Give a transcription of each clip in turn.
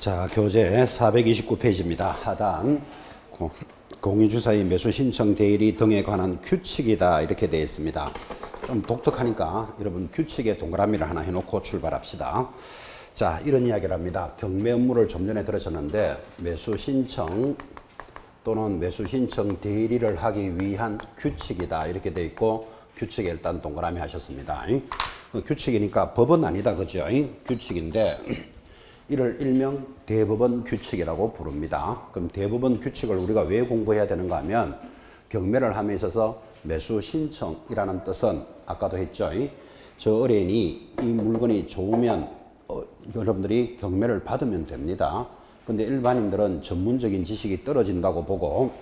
자, 교재 429페이지입니다. 하단 공인주사의 매수 신청 대리 등에 관한 규칙이다 이렇게 되어 있습니다. 좀 독특하니까 여러분 규칙에 동그라미를 하나 해놓고 출발합시다. 자, 이런 이야기를 합니다. 경매 업무를 좀 전에 들으셨는데 매수 신청 또는 매수 신청 대리를 하기 위한 규칙이다 이렇게 되어 있고, 규칙에 일단 동그라미 하셨습니다. 규칙이니까 법은 아니다, 그죠? 규칙인데 이를 일명 대법원 규칙이라고 부릅니다. 그럼 대법원 규칙을 우리가 왜 공부해야 되는가 하면, 경매를 함에 있어서 매수 신청이라는 뜻은 아까도 했죠. 저 의뢰인이 이 물건이 좋으면 여러분들이 경매를 받으면 됩니다. 근데 일반인들은 전문적인 지식이 떨어진다고 보고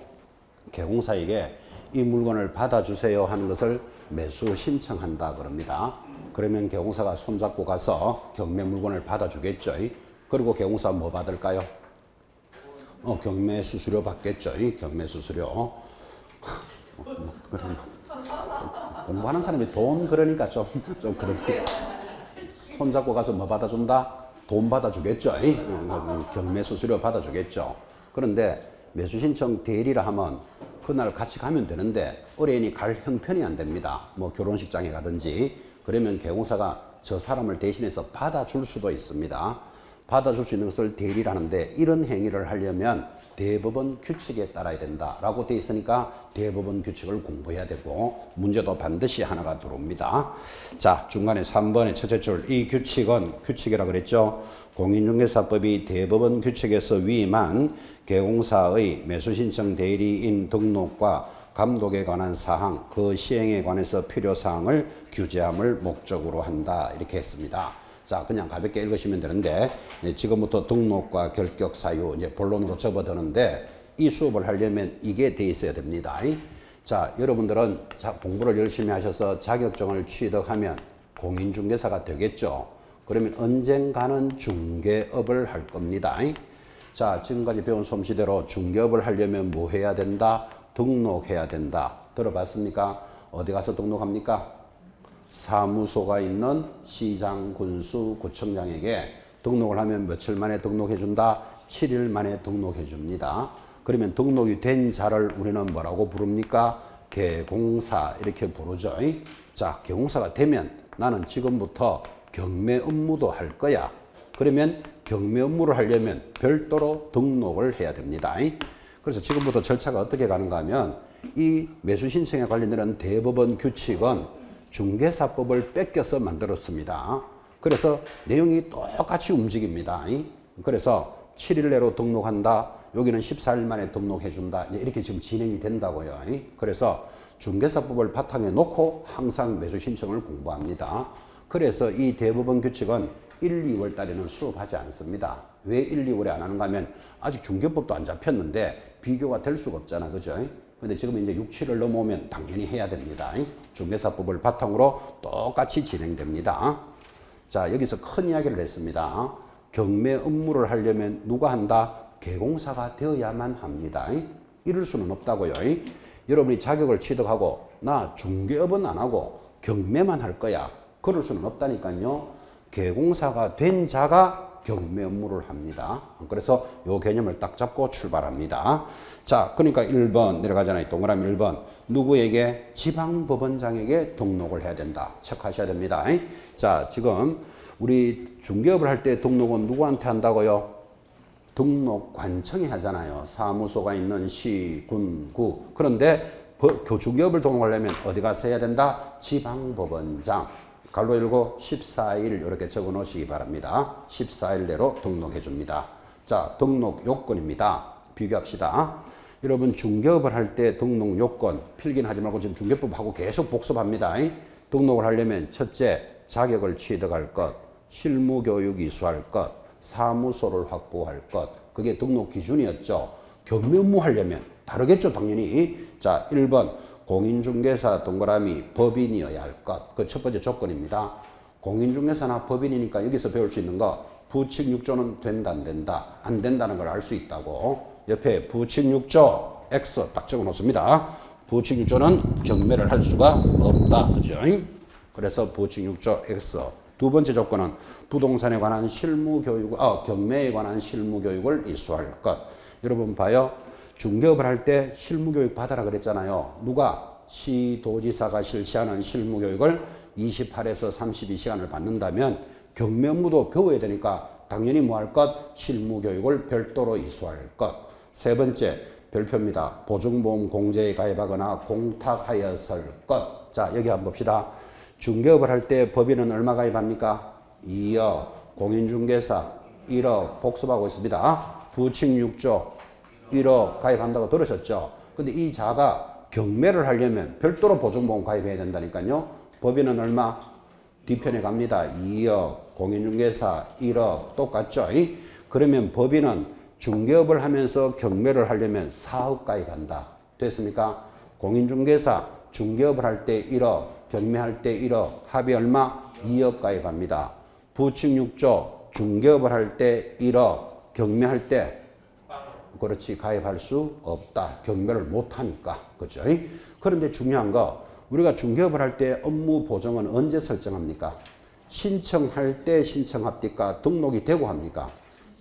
개공사에게 이 물건을 받아주세요 하는 것을 매수 신청한다 그럽니다. 그러면 개공사가 손잡고 가서 경매 물건을 받아주겠죠. 그리고 개공사 뭐 받을까요? 경매 수수료 받겠죠. 경매 수수료. 공부하는 사람이 돈 그러니까 좀 그런데 손잡고 가서 뭐 받아준다? 돈 받아주겠죠. 경매 수수료 받아주겠죠. 그런데 매수신청 대리를 하면 그날 같이 가면 되는데 의뢰인이 갈 형편이 안 됩니다. 뭐 결혼식장에 가든지. 그러면 개공사가 저 사람을 대신해서 받아줄 수도 있습니다. 받아줄 수 있는 것을 대리를 하는데, 이런 행위를 하려면 대법원 규칙에 따라야 된다라고 되어 있으니까 대법원 규칙을 공부해야 되고, 문제도 반드시 하나가 들어옵니다. 자, 중간에 3번의 첫째 줄, 이 규칙은 규칙이라고 그랬죠. 공인중개사법이 대법원 규칙에서 위임한 개공사의 매수신청 대리인 등록과 감독에 관한 사항, 그 시행에 관해서 필요사항을 규제함을 목적으로 한다 이렇게 했습니다. 자, 그냥 가볍게 읽으시면 되는데, 지금부터 등록과 결격 사유 이제 본론으로 접어드는데, 이 수업을 하려면 이게 돼 있어야 됩니다. 자, 여러분들은 공부를 열심히 하셔서 자격증을 취득하면 공인중개사가 되겠죠. 그러면 언젠가는 중개업을 할 겁니다. 자, 지금까지 배운 솜씨대로 중개업을 하려면 뭐 해야 된다? 등록해야 된다. 들어봤습니까? 어디 가서 등록합니까? 사무소가 있는 시장, 군수, 구청장에게 등록을 하면 며칠 만에 등록해 준다? 7일 만에 등록해 줍니다. 그러면 등록이 된 자를 우리는 뭐라고 부릅니까? 개공사 이렇게 부르죠. 자, 개공사가 되면 나는 지금부터 경매 업무도 할 거야. 그러면 경매 업무를 하려면 별도로 등록을 해야 됩니다. 그래서 지금부터 절차가 어떻게 가는가 하면, 이 매수 신청에 관련된 대법원 규칙은 중개사법을 뺏겨서 만들었습니다. 그래서 내용이 똑같이 움직입니다. 그래서 7일 내로 등록한다. 여기는 14일 만에 등록해 준다. 이렇게 지금 진행이 된다고요. 그래서 중개사법을 바탕에 놓고 항상 매수 신청을 공부합니다. 그래서 이 대법원 규칙은 1, 2월 달에는 수업하지 않습니다. 왜 1, 2월에 안 하는가 하면 아직 중개법도 안 잡혔는데 비교가 될 수가 없잖아. 그죠? 근데 지금 이제 6, 7을 넘어오면 당연히 해야 됩니다. 중개사법을 바탕으로 똑같이 진행됩니다. 자, 여기서 큰 이야기를 했습니다. 경매 업무를 하려면 누가 한다? 개공사가 되어야만 합니다. 이럴 수는 없다고요. 여러분이 자격을 취득하고 나 중개업은 안 하고 경매만 할 거야. 그럴 수는 없다니까요. 개공사가 된 자가 경매 업무를 합니다. 그래서 요 개념을 딱 잡고 출발합니다. 자, 그러니까 1번 내려가잖아요. 동그라미 1번. 누구에게? 지방법원장에게 등록을 해야 된다. 체크하셔야 됩니다. 자, 지금 우리 중개업을 할 때 등록은 누구한테 한다고요? 등록관청이 하잖아요. 사무소가 있는 시, 군, 구. 그런데 중개업을 등록하려면 어디 가서 해야 된다? 지방법원장. 갈로 열고 14일 이렇게 적어 놓으시기 바랍니다. 14일 내로 등록해 줍니다. 자, 등록 요건입니다. 비교합시다. 여러분 중개업을 할 때 등록 요건 필기는 하지 말고 지금 중개법하고 계속 복습합니다. 등록을 하려면 첫째, 자격을 취득할 것, 실무교육 이수할 것, 사무소를 확보할 것. 그게 등록 기준이었죠. 경매 업무 하려면 다르겠죠, 당연히. 자, 1번 공인중개사 동그라미 법인이어야 할 것. 그 첫 번째 조건입니다. 공인중개사나 법인이니까 여기서 배울 수 있는 거, 부칙 6조는 된다 안 된다. 안 된다는 걸 알 수 있다고. 옆에 부칙 6조 X 딱 적어 놓습니다. 부칙 6조는 경매를 할 수가 없다. 그죠? 그래서 부칙 6조 X 두 번째 조건은 부동산에 관한 경매에 관한 실무 교육을 이수할 것. 여러분 봐요. 중개업을 할 때 실무 교육 받아라 그랬잖아요. 누가? 시도지사가 실시하는 실무 교육을 28에서 32시간을 받는다면 경매 업무도 배워야 되니까 당연히 뭐 할 것? 실무 교육을 별도로 이수할 것. 세 번째 별표입니다. 보증보험 공제에 가입하거나 공탁하였을 것. 자, 여기 한번 봅시다. 중개업을 할 때 법인은 얼마 가입합니까? 2억, 공인중개사 1억 복습하고 있습니다. 부칙 6조 1억 가입한다고 들으셨죠? 근데 이 자가 경매를 하려면 별도로 보증보험 가입해야 된다니까요. 법인은 얼마? 뒤편에 갑니다. 2억, 공인중개사 1억 똑같죠? 그러면 법인은 중개업을 하면서 경매를 하려면 4억 가입한다. 됐습니까? 공인중개사 중개업을 할 때 1억, 경매할 때 1억, 합이 얼마? 2억 가입합니다. 부칙 6조 중개업을 할 때 1억, 경매할 때 그렇지 가입할 수 없다. 경매를 못하니까. 그죠? 그런데 중요한 거 우리가 중개업을 할 때 업무 보정은 언제 설정합니까? 신청할 때 신청합니까? 등록이 되고 합니까?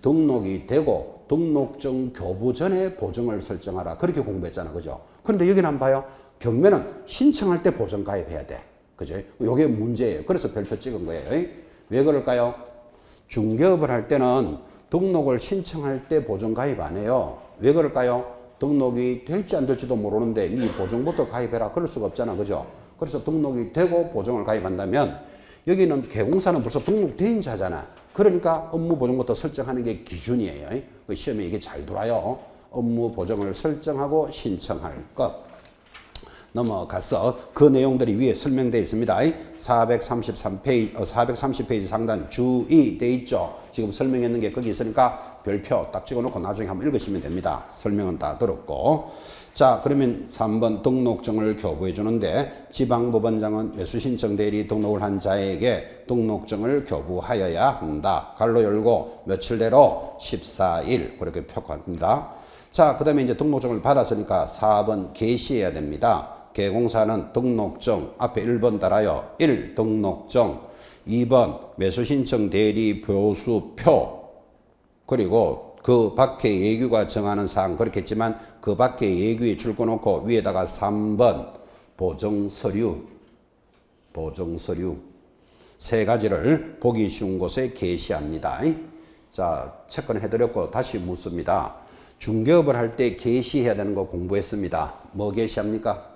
등록이 되고 등록증 교부 전에 보정을 설정하라. 그렇게 공부했잖아. 그죠? 그런데 여기는 한번 봐요. 경매는 신청할 때 보정 가입해야 돼. 그죠? 요게 문제예요. 그래서 별표 찍은 거예요. 왜 그럴까요? 중개업을 할 때는 등록을 신청할 때 보정 가입 안 해요. 왜 그럴까요? 등록이 될지 안 될지도 모르는데 이 보정부터 가입해라. 그럴 수가 없잖아. 그죠? 그래서 등록이 되고 보정을 가입한다면 여기는 개공사는 벌써 등록된 자잖아. 그러니까 업무 보정부터 설정하는 게 기준이에요. 시험에 이게 잘 돌아요. 업무 보정을 설정하고 신청할 것. 넘어가서 그 내용들이 위에 설명되어 있습니다. 430페이지 상단 주의 돼 있죠. 지금 설명했는 게 거기 있으니까 별표 딱 찍어놓고 나중에 한번 읽으시면 됩니다. 설명은 다 들었고. 자, 그러면 3번 등록증을 교부해 주는데 지방법원장은 매수신청 대리 등록을 한 자에게 등록증을 교부하여야 한다. 갈로 열고 며칠 내로 14일 그렇게 표합니다. 자, 그 다음에 이제 등록증을 받았으니까 4번 개시해야 됩니다. 개공사는 등록증 앞에 1번 달아요. 1. 등록증 2번 매수신청 대리 교수표 그리고 그 밖에 예규가 정하는 사항 그렇겠지만 그 밖에 예규에 줄거놓고 위에다가 3번 보정서류 세 가지를 보기 쉬운 곳에 게시합니다. 자, 체크는 해드렸고 다시 묻습니다. 중개업을 할 때 게시해야 되는 거 공부했습니다. 뭐 게시합니까?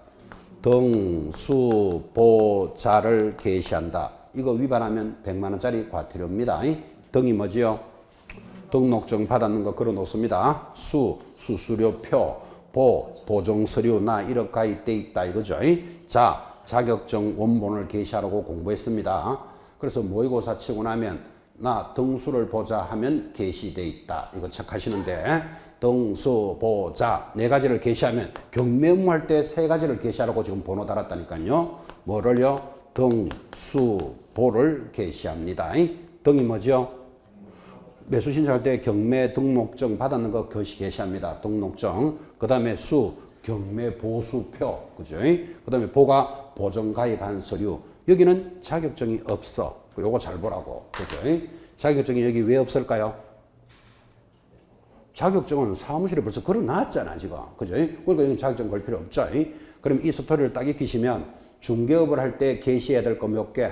등수보자를 게시한다. 이거 위반하면 100만 원짜리 과태료입니다. 등이 뭐지요? 등록증 받았는 거 걸어 놓습니다. 수수료표, 보정서류 나 1억 가입돼 있다 이거죠. 자, 자격증 원본을 게시하라고 공부했습니다. 그래서 모의고사 치고 나면 나 등수를 보자 하면 게시돼 있다. 이거 체크하시는데 등수보자 네 가지를 게시하면 경매 업무 할 때 세 가지를 게시하라고 지금 번호 달았다니까요. 뭐를요? 등수보를 게시합니다. 등이 뭐죠? 매수 신청할 때 경매 등록증 받았는 거 그것이 게시합니다. 등록증. 그 다음에 경매 보수표. 그죠? 그 다음에 보가 보정 가입한 서류. 여기는 자격증이 없어. 요거 잘 보라고. 그죠? 자격증이 여기 왜 없을까요? 자격증은 사무실에 벌써 걸어놨잖아, 지금. 그죠? 그러니까 여기 자격증 걸 필요 없죠. 그럼 이 스토리를 딱 익히시면 중개업을 할 때 게시해야 될 거 몇 개?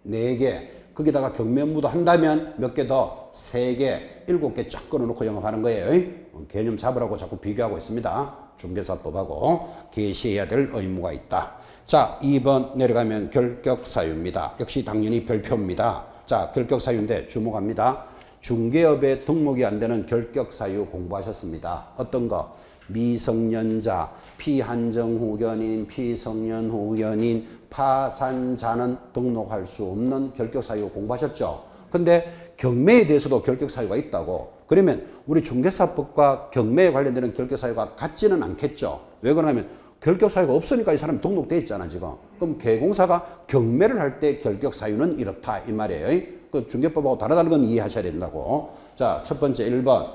4개. 거기다가 경매 업무도 한다면 몇 개 더? 3개, 7개 쫙 끊어놓고 영업하는 거예요. 개념 잡으라고 자꾸 비교하고 있습니다. 중개사법하고 게시해야 될 의무가 있다. 자, 2번 내려가면 결격사유입니다. 역시 당연히 별표입니다. 자, 결격사유인데 주목합니다. 중개업에 등록이 안 되는 결격사유 공부하셨습니다. 어떤 거? 미성년자, 피한정후견인, 피성년후견인, 파산자는 등록할 수 없는 결격사유 공부하셨죠? 근데 경매에 대해서도 결격사유가 있다고. 그러면 우리 중개사법과 경매에 관련되는 결격사유가 같지는 않겠죠? 왜 그러냐면 결격사유가 없으니까 이 사람이 등록돼 있잖아 지금. 그럼 개공사가 경매를 할 때 결격사유는 이렇다 이 말이에요. 그 중개법하고 다르다는 건 이해하셔야 된다고. 자, 첫 번째 1번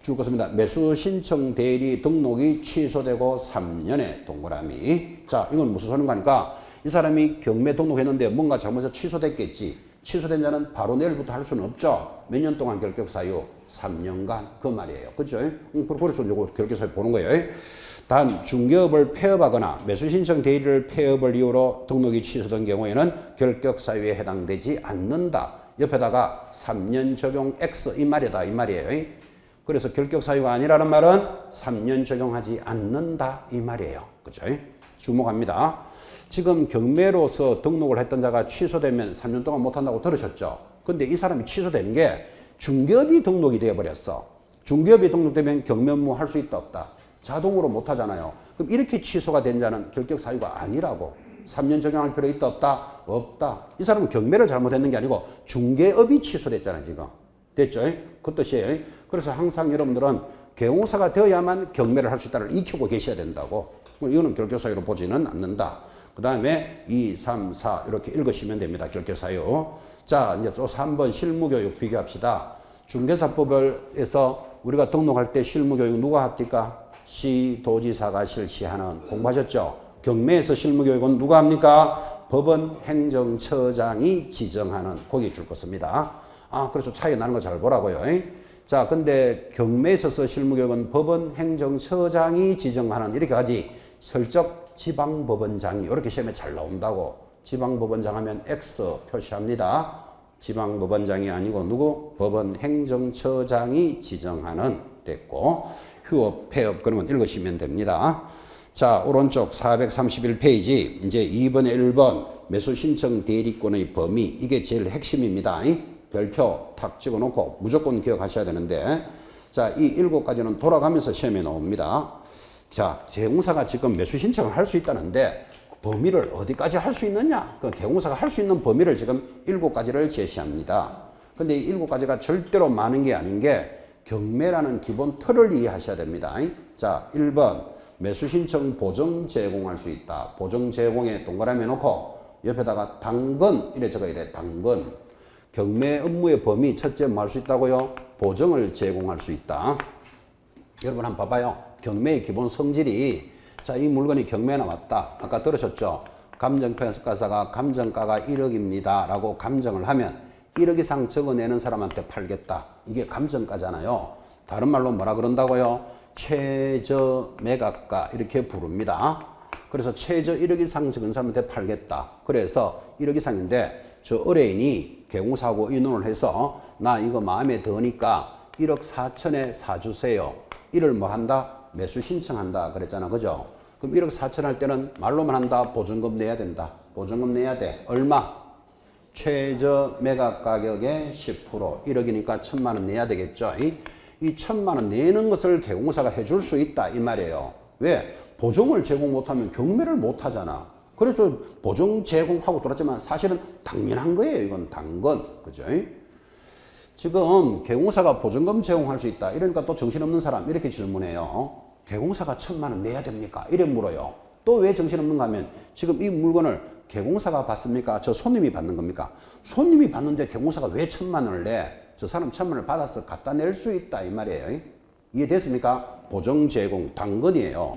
줄 것입니다. 매수 신청 대리 등록이 취소되고 3년의 동그라미. 자, 이건 무슨 소리인가 하니까 이 사람이 경매 등록했는데 뭔가 잘못해서 취소됐겠지. 취소된 자는 바로 내일부터 할 수는 없죠. 몇 년 동안 결격 사유? 3년간 그 말이에요. 그죠? 그래서 이거 결격 사유 보는 거예요. 단 중개업을 폐업하거나 매수 신청 대리를 폐업을 이유로 등록이 취소된 경우에는 결격 사유에 해당되지 않는다. 옆에다가 3년 적용 X 이 말이다 이 말이에요. 그래서 결격 사유가 아니라는 말은 3년 적용하지 않는다 이 말이에요. 그죠? 주목합니다. 지금 경매로서 등록을 했던 자가 취소되면 3년 동안 못한다고 들으셨죠? 근데 이 사람이 취소된 게 중개업이 등록이 되어버렸어. 중개업이 등록되면 경매 업무 할 수 있다 없다? 자동으로 못하잖아요. 그럼 이렇게 취소가 된 자는 결격 사유가 아니라고. 3년 적용할 필요 있다 없다? 없다. 이 사람은 경매를 잘못했는 게 아니고 중개업이 취소됐잖아요 지금. 됐죠? 그 뜻이에요. 그래서 항상 여러분들은 개공사가 되어야만 경매를 할 수 있다를 익히고 계셔야 된다고. 이거는 결격 사유로 보지는 않는다. 그 다음에 2, 3, 4 이렇게 읽으시면 됩니다. 결격 사유. 자, 이제 또 3번 실무교육 비교합시다. 중개사법에서 우리가 등록할 때 실무교육 누가 합니까? 시도지사가 실시하는. 공부하셨죠? 경매에서 실무교육은 누가 합니까? 법원 행정처장이 지정하는. 거기 줄 것입니다. 아, 그래서 차이 나는 거 잘 보라고요. 자, 근데 경매에 있어서 실무교육은 법원 행정처장이 지정하는. 이렇게 하지. 설적 지방법원장이 이렇게 시험에 잘 나온다고. 지방법원장 하면 X 표시합니다. 지방법원장이 아니고 누구? 법원 행정처장이 지정하는. 됐고 휴업, 폐업 그러면 읽으시면 됩니다. 자, 오른쪽 431페이지 이제 2번에 1번 매수 신청 대리권의 범위 이게 제일 핵심입니다. 별표 탁 찍어놓고 무조건 기억하셔야 되는데 자, 이 7가지는 돌아가면서 시험에 나옵니다. 자, 개공사가 지금 매수 신청을 할 수 있다는데 범위를 어디까지 할 수 있느냐? 그 개공사가 할 수 있는 범위를 지금 7가지를 제시합니다. 근데 이 7가지가 절대로 많은 게 아닌 게 경매라는 기본 틀을 이해하셔야 됩니다. 자, 1번 매수 신청 보정 제공할 수 있다. 보정 제공에 동그라미 놓고 옆에다가 당근 이래 적어야 돼. 당근. 경매 업무의 범위 첫째 뭐 할 수 있다고요? 보정을 제공할 수 있다. 여러분 한번 봐봐요. 경매의 기본 성질이 자, 이 물건이 경매에 나왔다. 아까 들으셨죠? 감정평가사가 감정가가 1억입니다. 라고 감정을 하면 1억 이상 적어내는 사람한테 팔겠다. 이게 감정가잖아요. 다른 말로 뭐라 그런다고요? 최저 매각가 이렇게 부릅니다. 그래서 최저 1억 이상 적은 사람한테 팔겠다. 그래서 1억 이상인데 저 의뢰인이 개공사하고 의논을 해서 나 이거 마음에 드니까 1억 4천에 사주세요. 이를 뭐 한다? 매수 신청한다 그랬잖아. 그죠? 그럼 1억 4천 할 때는 말로만 한다. 보증금 내야 된다. 보증금 내야 돼. 얼마? 최저 매각 가격의 10%. 1억이니까 1,000만 원 내야 되겠죠. 이 1,000만 원 내는 것을 개공사가 해줄 수 있다 이 말이에요. 왜? 보증을 제공 못하면 경매를 못하잖아. 그래서 보증 제공하고 돌았지만 사실은 당연한 거예요. 이건 당근. 그죠? 지금 개공사가 보증금 제공할 수 있다. 이러니까 또 정신없는 사람 이렇게 질문해요. 개공사가 1,000만 원 내야 됩니까? 이래 물어요. 또 왜 정신없는가 하면 지금 이 물건을 개공사가 받습니까? 저 손님이 받는 겁니까? 손님이 받는데 개공사가 왜 1,000만 원을 내? 저 사람 1,000만 원을 받아서 갖다 낼 수 있다 이 말이에요. 이해됐습니까? 보증 제공 당근이에요.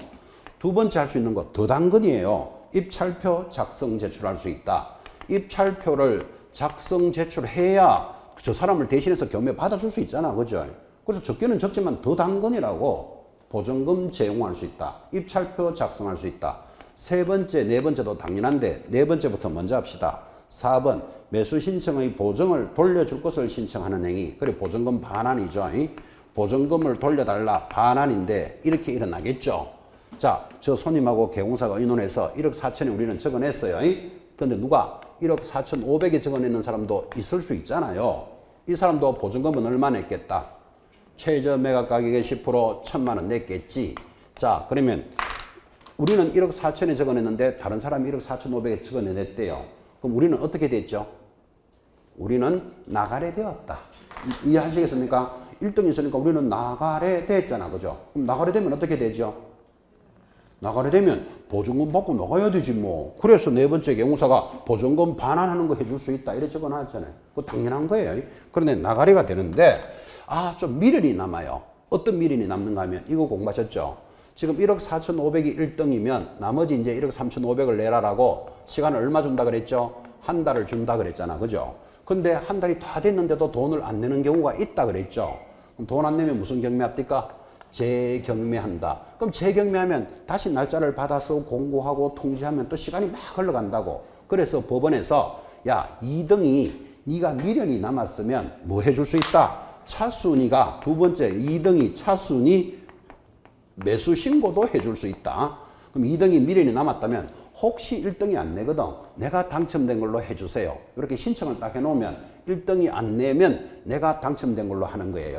두 번째 할 수 있는 거 더 당근이에요. 입찰표 작성 제출할 수 있다. 입찰표를 작성 제출해야 저 사람을 대신해서 경매 받아줄 수 있잖아. 그죠? 그래서 적게는 적지만 더 당근이라고. 보증금 제공할 수 있다. 입찰표 작성할 수 있다. 세 번째, 네 번째도 당연한데 네 번째부터 먼저 합시다. 4번 매수 신청의 보증을 돌려줄 것을 신청하는 행위. 그래 보증금 반환이죠. 보증금을 돌려달라 반환인데 이렇게 일어나겠죠. 자, 저 손님하고 개공사가 의논해서 1억 4천에 우리는 적어냈어요. 근데 누가 1억 4,500에 적어내는 사람도 있을 수 있잖아요. 이 사람도 보증금은 얼마 냈겠다? 최저 매각 가격의 10% 1,000만 원 냈겠지. 자, 그러면 우리는 1억 4천에 적어냈는데 다른 사람이 1억 4,500에 적어내냈대요. 그럼 우리는 어떻게 됐죠? 우리는 나가래 되었다. 이해하시겠습니까? 1등이 있으니까 우리는 나가래 됐잖아. 그죠? 그럼 나가래 되면 어떻게 되죠? 나가래 되면 보증금 받고 나가야 되지 뭐. 그래서 네 번째 개공사가 보증금 반환하는 거 해줄 수 있다. 이래 적어놨잖아요. 그거 당연한 거예요. 그런데 나가래가 되는데 좀 미련이 남아요. 어떤 미련이 남는가 하면 이거 공부하셨죠? 지금 1억 4,500이 1등이면 나머지 이제 1억 3,500을 내라라고 시간을 얼마 준다 그랬죠? 한 달을 준다 그랬잖아. 그죠? 근데 한 달이 다 됐는데도 돈을 안 내는 경우가 있다 그랬죠. 그럼 돈 안 내면 무슨 경매합니까? 재경매한다. 그럼 재경매하면 다시 날짜를 받아서 공고하고 통지하면 또 시간이 막 흘러간다고. 그래서 법원에서 야, 2등이 네가 미련이 남았으면 뭐 해줄 수 있다? 차순위가 두 번째 2등이 차순위 매수 신고도 해줄 수 있다. 그럼 2등이 미련이 남았다면 혹시 1등이 안 내거든. 내가 당첨된 걸로 해주세요. 이렇게 신청을 딱 해놓으면 1등이 안 내면 내가 당첨된 걸로 하는 거예요.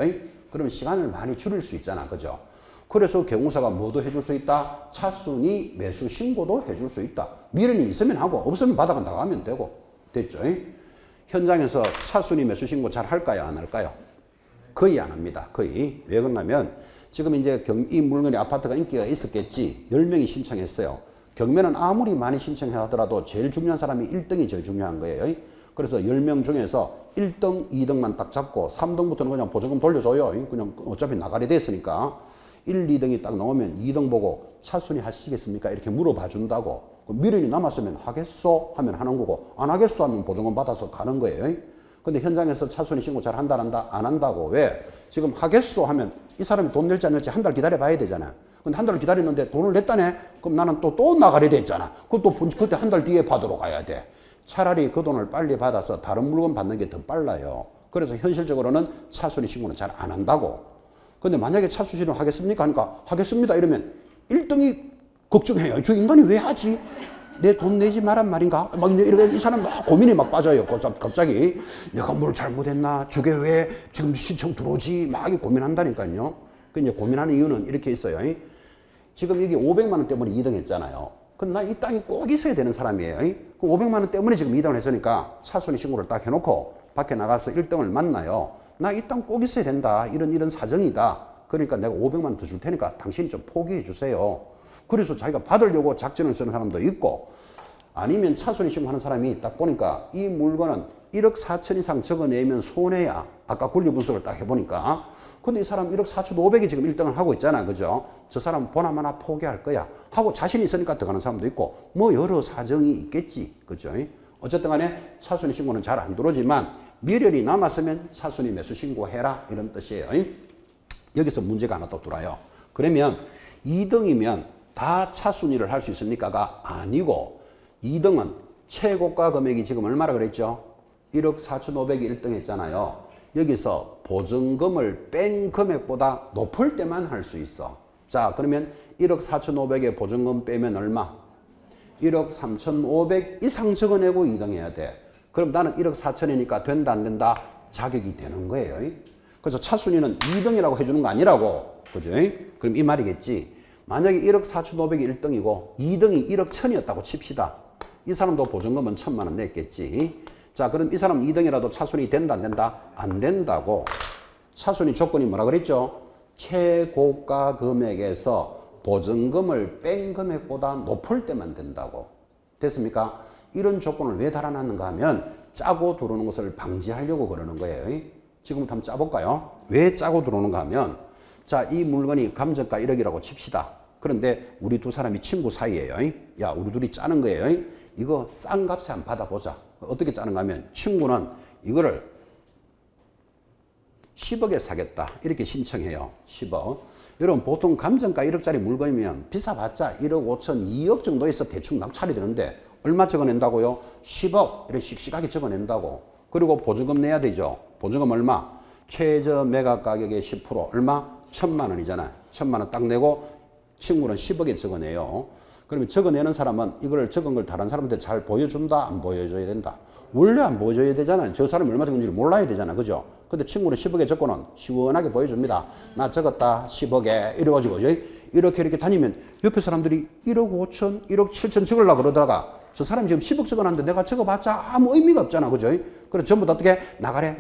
그러면 시간을 많이 줄일 수 있잖아. 그죠? 그래서 경우사가 뭐도 해줄 수 있다? 차순위 매수 신고도 해줄 수 있다. 미련이 있으면 하고 없으면 바다가 나가면 되고. 됐죠? 현장에서 차순위 매수 신고 잘 할까요? 안 할까요? 거의 안 합니다. 거의. 왜 그러냐면 지금 이제 이 물건이 아파트가 인기가 있었겠지. 10명이 신청했어요. 경매는 아무리 많이 신청해 하더라도 제일 중요한 사람이 1등이 제일 중요한 거예요. 그래서 10명 중에서 1등, 2등만 딱 잡고 3등부터는 그냥 보조금 돌려줘요. 그냥 어차피 나가리 됐으니까. 1, 2등이 딱 나오면 2등 보고 차순위 하시겠습니까? 이렇게 물어봐 준다고. 미련이 남았으면 하겠소? 하면 하는 거고 안 하겠소? 하면 보조금 받아서 가는 거예요. 근데 현장에서 차순위 신고 잘 한다 안 한다? 안 한다고. 왜? 지금 하겠소? 하면 이 사람이 돈 낼지 안 낼지 한 달 기다려 봐야 되잖아. 근데 한 달을 기다렸는데 돈을 냈다네? 그럼 나는 또 나가야 됐잖아. 그것도 그때 한 달 뒤에 받으러 가야 돼. 차라리 그 돈을 빨리 받아서 다른 물건 받는 게 더 빨라요. 그래서 현실적으로는 차순위 신고는 잘 안 한다고. 근데 만약에 차순위 신고 하겠습니까? 하니까 하겠습니다. 이러면 1등이 걱정해요. 저 인간이 왜 하지? 내 돈 내지 말란 말인가? 막 이렇게 이 사람 막 고민이 막 빠져요. 갑자기 내가 뭘 잘못했나? 저게 왜 지금 신청 들어오지? 막 고민한다니까요. 그 이제 고민하는 이유는 이렇게 있어요. 지금 여기 500만 원 때문에 2등 했잖아요. 그럼 나 이 땅이 꼭 있어야 되는 사람이에요. 그럼 500만 원 때문에 지금 2등을 했으니까 차순위 신고를 딱 해놓고 밖에 나가서 1등을 만나요. 나 이 땅 꼭 있어야 된다. 이런 사정이다. 그러니까 내가 500만 원 더 줄 테니까 당신이 좀 포기해 주세요. 그래서 자기가 받으려고 작전을 쓰는 사람도 있고 아니면 차순위 신고하는 사람이 딱 보니까 이 물건은 1억 4천 이상 적어내면 손해야. 아까 권리 분석을 딱 해보니까. 근데 이 사람 1억 4천 5백이 지금 1등을 하고 있잖아. 그죠? 저 사람 보나마나 포기할 거야. 하고 자신이 있으니까 들어가는 사람도 있고 뭐 여러 사정이 있겠지. 그죠? 어쨌든 간에 차순위 신고는 잘 안 들어오지만 미련이 남았으면 차순위 매수 신고해라. 이런 뜻이에요. 여기서 문제가 하나 또 들어와요. 그러면 2등이면 다 차순위를 할 수 있습니까가 아니고 2등은 최고가 금액이 지금 얼마라 그랬죠? 1억 4,500이 1등 했잖아요. 여기서 보증금을 뺀 금액보다 높을 때만 할 수 있어. 자, 그러면 1억 4,500에 보증금 빼면 얼마? 1억 3,500 이상 적어내고 2등 해야 돼. 그럼 나는 1억 4천이니까 된다 안 된다? 자격이 되는 거예요. 그래서 차순위는 2등이라고 해주는 거 아니라고. 그죠? 그럼 이 말이겠지. 만약에 1억 4,500이 1등이고 2등이 1억 1,000이었다고 칩시다. 이 사람도 보증금은 1,000만 원 냈겠지. 자, 그럼 이 사람 2등이라도 차순위 된다 안 된다? 안 된다고. 차순위 조건이 뭐라 그랬죠? 최고가 금액에서 보증금을 뺀 금액보다 높을 때만 된다고. 됐습니까? 이런 조건을 왜 달아놨는가 하면 짜고 들어오는 것을 방지하려고 그러는 거예요. 지금부터 한번 짜볼까요? 왜 짜고 들어오는가 하면 자, 이 물건이 감정가 1억이라고 칩시다. 그런데 우리 두 사람이 친구 사이예요. 야, 우리 둘이 짜는 거예요. 이거 싼 값에 한번 받아보자. 어떻게 짜는가 하면 친구는 이거를 10억에 사겠다. 이렇게 신청해요. 10억. 여러분 보통 감정가 1억짜리 물건이면 비싸봤자 1억 5천, 2억 정도에서 대충 낙찰이 되는데 얼마 적어낸다고요? 10억. 이렇게 씩씩하게 적어낸다고. 그리고 보증금 내야 되죠. 보증금 얼마? 최저 매각 가격의 10% 얼마? 1,000만 원이잖아. 1,000만 원 딱 내고 친구는 10억에 적어내요. 그러면 적어내는 사람은 이걸 적은 걸 다른 사람한테 잘 보여준다? 안 보여줘야 된다? 원래 안 보여줘야 되잖아요. 저 사람이 얼마 적은지를 몰라야 되잖아. 그죠? 근데 친구는 10억에 적고는 시원하게 보여줍니다. 나 적었다. 10억에. 이래가지고 이렇게 다니면 옆에 사람들이 1억 5천, 1억 7천 적으려고 그러다가 저 사람이 지금 10억 적어놨는데 내가 적어봤자 아무 의미가 없잖아. 그죠? 그래서 전부 다 어떻게 나가래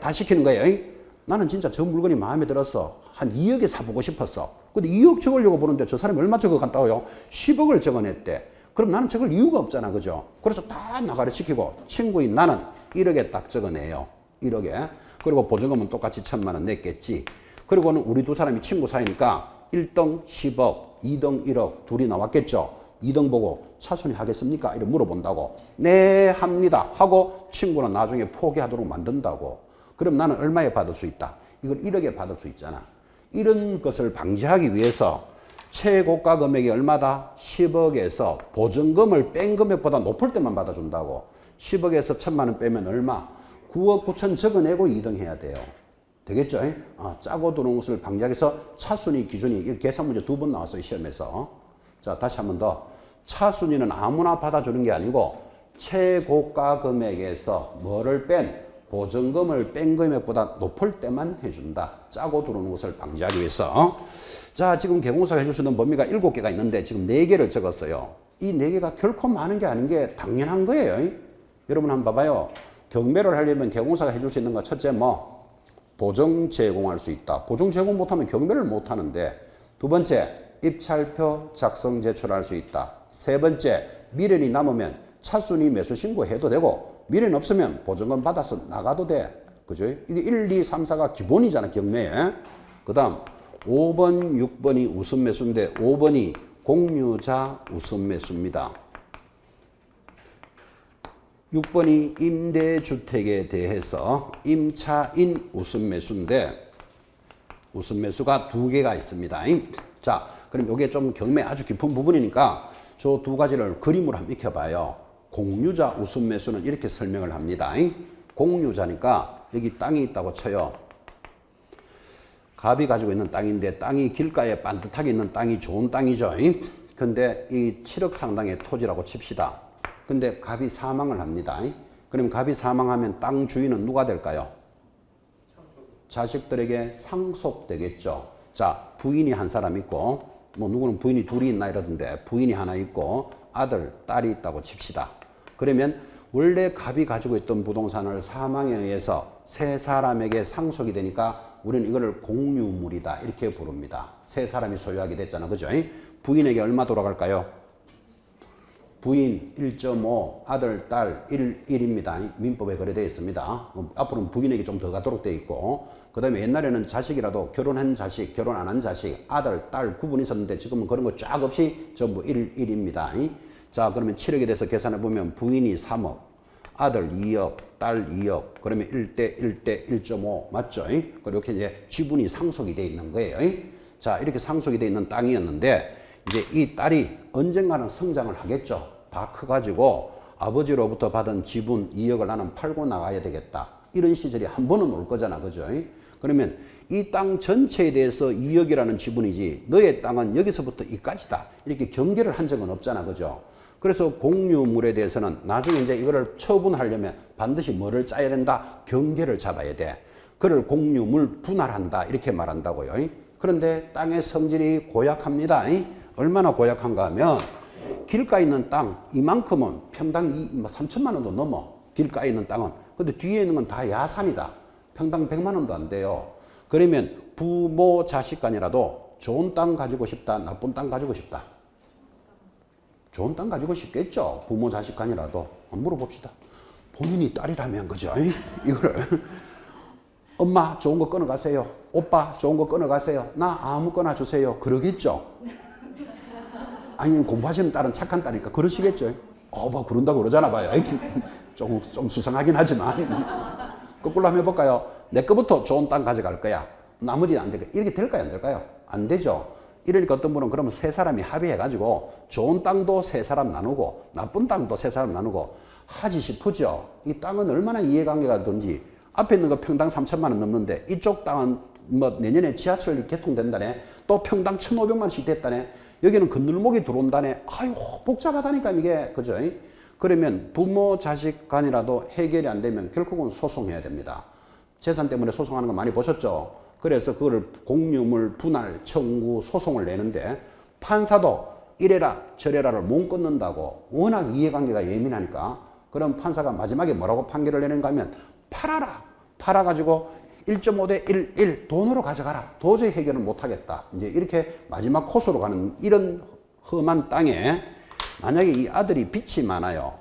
다 시키는 거예요. 나는 진짜 저 물건이 마음에 들어서 한 2억에 사보고 싶었어. 근데 2억 적으려고 보는데 저 사람이 얼마 적어갔다고요? 10억을 적어냈대. 그럼 나는 적을 이유가 없잖아. 그죠? 그래서 다 나가래 시키고 친구인 나는 1억에 딱 적어내요. 1억에. 그리고 보증금은 똑같이 1,000만 원 냈겠지. 그리고는 우리 두 사람이 친구 사이니까 1등 10억, 2등 1억 둘이 나왔겠죠. 2등 보고 차순위 하겠습니까? 이렇게 물어본다고. 네, 합니다. 하고 친구는 나중에 포기하도록 만든다고. 그럼 나는 얼마에 받을 수 있다? 이걸 1억에 받을 수 있잖아. 이런 것을 방지하기 위해서 최고가 금액이 얼마다? 10억에서 보증금을 뺀 금액보다 높을 때만 받아준다고. 10억에서 1,000만 원 빼면 얼마? 9억 9천 적어내고 2등 해야 돼요. 되겠죠? 짜고 들어온 것을 방지하기 위해서 차순위 기준이 계산 문제 2번 나왔어요. 시험에서. 자, 다시 한 번 더. 차순위는 아무나 받아주는 게 아니고 최고가 금액에서 뭐를 뺀? 보증금을 뺀 금액보다 높을 때만 해준다. 짜고 들어오는 것을 방지하기 위해서. 자, 지금 개공사가 해줄 수 있는 범위가 7개가 있는데 지금 4개를 적었어요. 이 4개가 결코 많은 게 아닌 게 당연한 거예요. 여러분 한번 봐봐요. 경매를 하려면 개공사가 해줄 수 있는 거 첫째 뭐? 보증 제공할 수 있다. 보증 제공 못하면 경매를 못하는데, 두 번째 입찰표 작성 제출할 수 있다. 세 번째 미련이 남으면 차순위 매수 신고해도 되고, 미련 없으면 보증금 받아서 나가도 돼. 그죠? 이게 1, 2, 3, 4가 기본이잖아, 경매에. 그 다음 5번, 6번이 우선 매수인데 5번이 공유자 우선 매수입니다. 6번이 임대주택에 대해서 임차인 우선 매수인데 우선 매수가 2개가 있습니다. 자, 그럼 이게 좀 경매 아주 깊은 부분이니까 저 2가지를 그림으로 한번 익혀봐요. 공유자 우선 매수는 이렇게 설명을 합니다. 공유자니까 여기 땅이 있다고 쳐요. 갑이 가지고 있는 땅인데 땅이 길가에 반듯하게 있는 땅이 좋은 땅이죠. 근데 이 7억 상당의 토지라고 칩시다. 근데 갑이 사망을 합니다. 그럼 갑이 사망하면 땅 주인은 누가 될까요? 자식들에게 상속되겠죠. 자, 부인이 한 사람 있고, 뭐 누구는 부인이 둘이 있나 이러던데 부인이 하나 있고 아들, 딸이 있다고 칩시다. 그러면 원래 갑이 가지고 있던 부동산을 사망에 의해서 세 사람에게 상속이 되니까 우리는 이거를 공유물이다 이렇게 부릅니다. 세 사람이 소유하게 됐잖아. 그죠? 부인에게 얼마 돌아갈까요? 부인 1.5, 아들, 딸 1입니다. 민법에 그래 되어 있습니다. 앞으로는 부인에게 좀 더 가도록 되어 있고, 그 다음에 옛날에는 자식이라도 결혼한 자식, 결혼 안 한 자식, 아들, 딸 구분이 있었는데 지금은 그런 거 쫙 없이 전부 1입니다. 자, 그러면 7억에 대해서 계산해 보면 부인이 3억, 아들 2억, 딸 2억, 그러면 1대 1대 1.5 맞죠? 그리고 이렇게 이제 지분이 상속이 되어 있는 거예요. 자, 이렇게 상속이 되어 있는 땅이었는데 이제 이 딸이 언젠가는 성장을 하겠죠. 다 커가지고 아버지로부터 받은 지분 2억을 나는 팔고 나가야 되겠다. 이런 시절이 한 번은 올 거잖아. 그죠? 그러면 이 땅 전체에 대해서 2억이라는 지분이지 너의 땅은 여기서부터 이까지다. 이렇게 경계를 한 적은 없잖아. 그죠? 그래서 공유물에 대해서는 나중에 이제 이거를 처분하려면 반드시 뭐를 짜야 된다? 경계를 잡아야 돼. 그를 공유물 분할한다. 이렇게 말한다고요. 그런데 땅의 성질이 고약합니다. 얼마나 고약한가 하면 길가에 있는 땅 이만큼은 평당 3천만 원도 넘어. 길가에 있는 땅은. 근데 뒤에 있는 건 다 야산이다. 평당 100만 원도 안 돼요. 그러면 부모 자식 간이라도 좋은 땅 가지고 싶다, 나쁜 땅 가지고 싶다. 좋은 땅 가지고 싶겠죠. 부모 자식 간이라도. 물어봅시다. 본인이 딸이라면 그죠? 이거를 엄마 좋은 거 끊어가세요. 오빠 좋은 거 끊어가세요. 나 아무거나 주세요. 그러겠죠. 아니 공부하시는 딸은 착한 딸이니까 그러시겠죠. 뭐 그런다고 그러잖아 봐요. 좀 수상하긴 하지만 거꾸로 한번 해볼까요? 내 거부터 좋은 땅 가져갈 거야. 나머지는 안 될까? 이렇게 될까요? 안 될까요? 안 되죠. 이러니까 어떤 분은 그러면 세 사람이 합의해가지고 좋은 땅도 세 사람 나누고 나쁜 땅도 세 사람 나누고 하지 싶으죠. 이 땅은 얼마나 이해관계가 든지 앞에 있는 거 평당 3천만 원 넘는데 이쪽 땅은 뭐 내년에 지하철 개통된다네. 또 평당 1,500만 원씩 됐다네. 여기는 건널목이 들어온다네. 아유 복잡하다니까 이게. 그죠? 그러면 부모 자식 간이라도 해결이 안 되면 결국은 소송해야 됩니다. 재산 때문에 소송하는 거 많이 보셨죠? 그래서 그거를 공유물 분할 청구 소송을 내는데 판사도 이래라 저래라를 못 끊는다고. 워낙 이해관계가 예민하니까. 그럼 판사가 마지막에 뭐라고 판결을 내는가 하면 팔아라. 팔아가지고 1.5대 1 돈으로 가져가라. 도저히 해결을 못하겠다. 이제 이렇게 마지막 코스로 가는 이런 험한 땅에 만약에 이 아들이 빚이 많아요.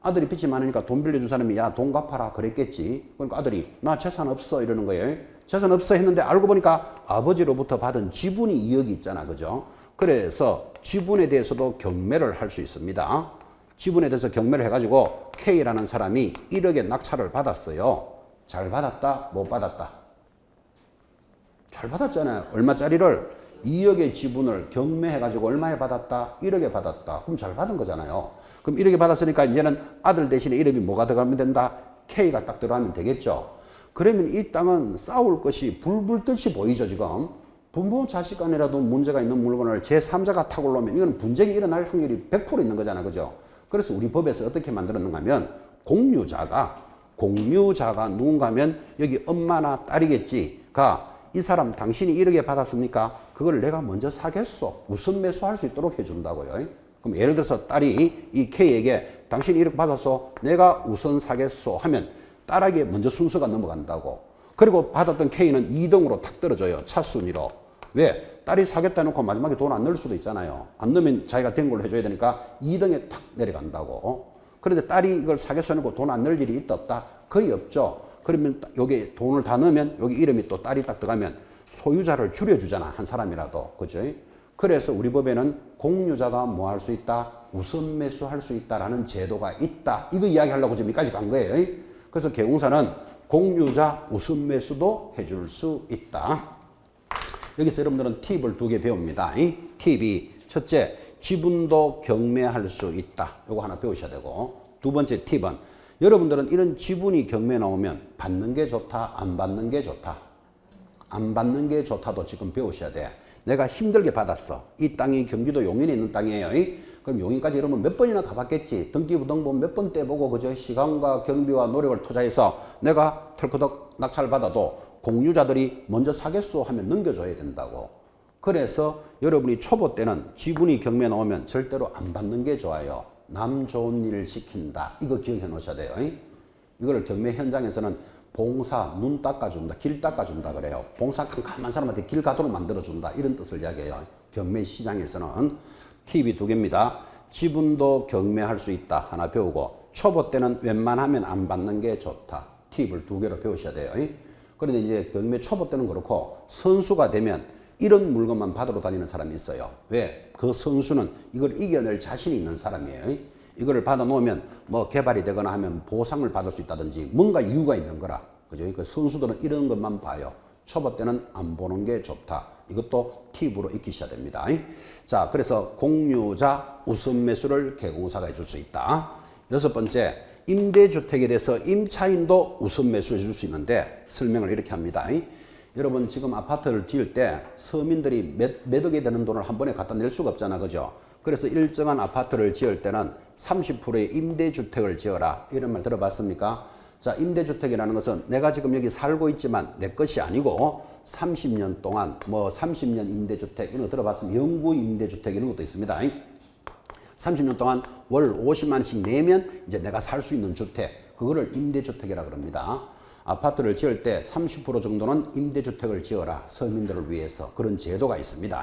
아들이 빚이 많으니까 돈 빌려준 사람이 야 돈 갚아라 그랬겠지. 그러니까 아들이 나 재산 없어 이러는 거예요. 재산 없어 했는데 알고 보니까 아버지로부터 받은 지분이 2억이 있잖아. 그죠? 그래서 지분에 대해서도 경매를 할 수 있습니다. 지분에 대해서 경매를 해가지고 K라는 사람이 1억의 낙찰을 받았어요. 잘 받았다? 못 받았다? 잘 받았잖아요. 얼마짜리를? 2억의 지분을 경매해가지고 얼마에 받았다? 1억에 받았다. 그럼 잘 받은 거잖아요. 그럼 1억에 받았으니까 이제는 아들 대신에 이름이 뭐가 들어가면 된다? K가 딱 들어가면 되겠죠. 그러면 이 땅은 싸울 것이 불불 듯이 보이죠, 지금. 부모 자식 간이라도 문제가 있는 물건을 제3자가 타고 올라오면 이건 분쟁이 일어날 확률이 100% 있는 거잖아, 그죠? 그래서 우리 법에서 어떻게 만들었는가 하면 공유자가 누군가 하면 여기 엄마나 딸이겠지가 이 사람 당신이 1억에 받았습니까? 그걸 내가 먼저 사겠소. 우선 매수할 수 있도록 해준다고요. 그럼 예를 들어서 딸이 이 K에게 당신이 1억 받았어. 내가 우선 사겠소 하면 딸에게 먼저 순서가 넘어간다고. 그리고 받았던 K는 2등으로 탁 떨어져요. 차순위로. 왜? 딸이 사겠다 놓고 마지막에 돈 안 넣을 수도 있잖아요. 안 넣으면 자기가 된 걸로 해줘야 되니까 2등에 탁 내려간다고. 그런데 딸이 이걸 사겠어 놓고 돈 안 넣을 일이 있다 없다? 거의 없죠. 그러면 여기 돈을 다 넣으면 여기 이름이 또 딸이 딱 들어가면 소유자를 줄여주잖아. 한 사람이라도. 그죠? 그래서 우리 법에는 공유자가 뭐 할 수 있다? 우선 매수할 수 있다라는 제도가 있다. 이거 이야기하려고 지금 여기까지 간 거예요. 그래서 개공사는 공유자 우선 매수도 해줄 수 있다. 여기서 여러분들은 팁을 2개 배웁니다. 팁이 첫째, 지분도 경매할 수 있다. 요거 하나 배우셔야 되고, 두 번째 팁은 여러분들은 이런 지분이 경매에 나오면 받는 게 좋다, 안 받는 게 좋다. 안 받는 게 좋다도 지금 배우셔야 돼. 내가 힘들게 받았어. 이 땅이 경기도 용인에 있는 땅이에요. 그럼 용인까지 여러분 몇 번이나 가봤겠지. 등기부등본 몇 번 떼보고 그죠? 시간과 경비와 노력을 투자해서 내가 털커덕 낙찰 받아도 공유자들이 먼저 사겠소 하면 넘겨줘야 된다고. 그래서 여러분이 초보 때는 지분이 경매에 나오면 절대로 안 받는 게 좋아요. 남 좋은 일을 시킨다. 이거 기억해 놓으셔야 돼요. 이거를 경매 현장에서는 봉사, 눈 닦아준다, 길 닦아준다 그래요. 봉사 캄캄한 사람한테 길 가도록 만들어준다. 이런 뜻을 이야기해요. 경매 시장에서는 팁이 2개입니다. 지분도 경매할 수 있다. 하나 배우고, 초보 때는 웬만하면 안 받는 게 좋다. 팁을 2개로 배우셔야 돼요. 그런데 이제 경매 초보 때는 그렇고 선수가 되면 이런 물건만 받으러 다니는 사람이 있어요. 왜? 그 선수는 이걸 이겨낼 자신이 있는 사람이에요. 이거를 받아 놓으면 뭐 개발이 되거나 하면 보상을 받을 수 있다든지 뭔가 이유가 있는 거라. 그죠? 그러니까 선수들은 이런 것만 봐요. 초보 때는 안 보는 게 좋다. 이것도 팁으로 익히셔야 됩니다. 자, 그래서 공유자 우선 매수를 개공사가 해줄 수 있다. 6번째, 임대주택에 대해서 임차인도 우선 매수해 줄 수 있는데 설명을 이렇게 합니다. 여러분 지금 아파트를 지을 때 서민들이 몇 억이 되는 돈을 한 번에 갖다 낼 수가 없잖아. 그죠? 그래서 일정한 아파트를 지을 때는 30%의 임대주택을 지어라. 이런 말 들어봤습니까? 자, 임대주택이라는 것은 내가 지금 여기 살고 있지만 내 것이 아니고 30년 동안 뭐 30년 임대주택 이런 거 들어봤으면 영구 임대주택 이런 것도 있습니다. 30년 동안 월 50만 원씩 내면 이제 내가 살 수 있는 주택, 그거를 임대주택이라 그럽니다. 아파트를 지을 때 30% 정도는 임대주택을 지어라. 서민들을 위해서. 그런 제도가 있습니다.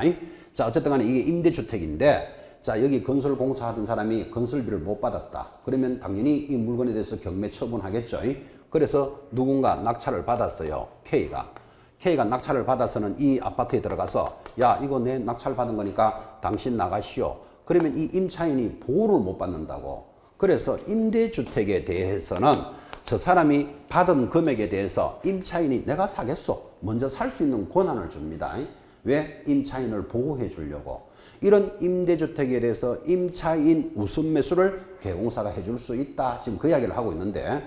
자, 어쨌든 간에 이게 임대주택인데, 자, 여기 건설공사 하던 사람이 건설비를 못 받았다. 그러면 당연히 이 물건에 대해서 경매 처분하겠죠. 그래서 누군가 낙찰을 받았어요. K가 낙찰을 받아서는 이 아파트에 들어가서 야, 이거 내 낙찰 받은 거니까 당신 나가시오. 그러면 이 임차인이 보호를 못 받는다고. 그래서 임대주택에 대해서는 저 사람이 받은 금액에 대해서 임차인이 내가 사겠소. 먼저 살 수 있는 권한을 줍니다. 왜? 임차인을 보호해 주려고. 이런 임대주택에 대해서 임차인 우선 매수를 개공사가 해줄 수 있다. 지금 그 이야기를 하고 있는데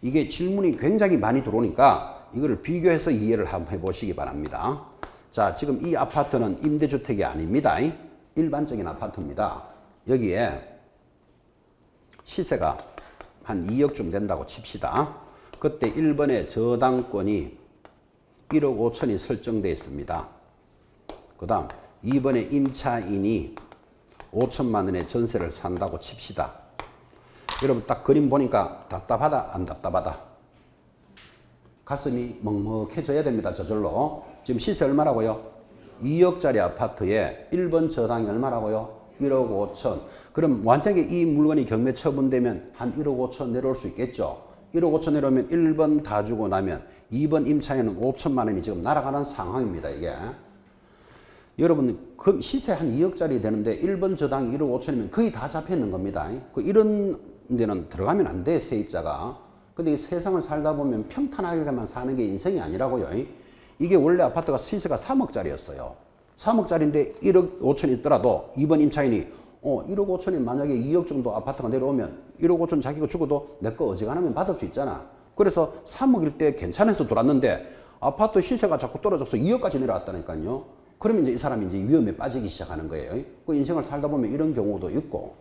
이게 질문이 굉장히 많이 들어오니까 이거를 비교해서 이해를 한번 해보시기 바랍니다. 자, 지금 이 아파트는 임대주택이 아닙니다. 일반적인 아파트입니다. 여기에 시세가 한 2억쯤 된다고 칩시다. 그때 1번에 저당권이 1억 5천이 설정되어 있습니다. 그 다음 2번에 임차인이 5천만 원의 전세를 산다고 칩시다. 여러분 딱 그림 보니까 답답하다 안 답답하다? 가슴이 먹먹해져야 됩니다. 저절로. 지금 시세 얼마라고요? 2억짜리 아파트에 1번 저당이 얼마라고요? 1억 5천. 그럼 만약에 이 물건이 경매 처분되면 한 1억 5천 내려올 수 있겠죠. 1억 5천 내려오면 1번 다 주고 나면 2번 임차인은 5천만 원이 지금 날아가는 상황입니다. 이게. 여러분 그 시세 한 2억짜리 되는데 1번 저당 1억 5천이면 거의 다 잡혀 있는 겁니다. 그 이런 데는 들어가면 안 돼, 세입자가. 근데 이 세상을 살다 보면 평탄하게만 사는 게 인생이 아니라고요. 이게 원래 아파트가 시세가 3억짜리였어요. 3억짜리인데 1억 5천 있더라도 이번 임차인이 1억 5천이 만약에 2억 정도 아파트가 내려오면 1억 5천 자기가 죽어도 내 거 어지간하면 받을 수 있잖아. 그래서 3억일 때 괜찮아서 들어왔는데 아파트 시세가 자꾸 떨어져서 2억까지 내려왔다니까요. 그러면 이제 이 사람이 이제 위험에 빠지기 시작하는 거예요. 그 인생을 살다 보면 이런 경우도 있고,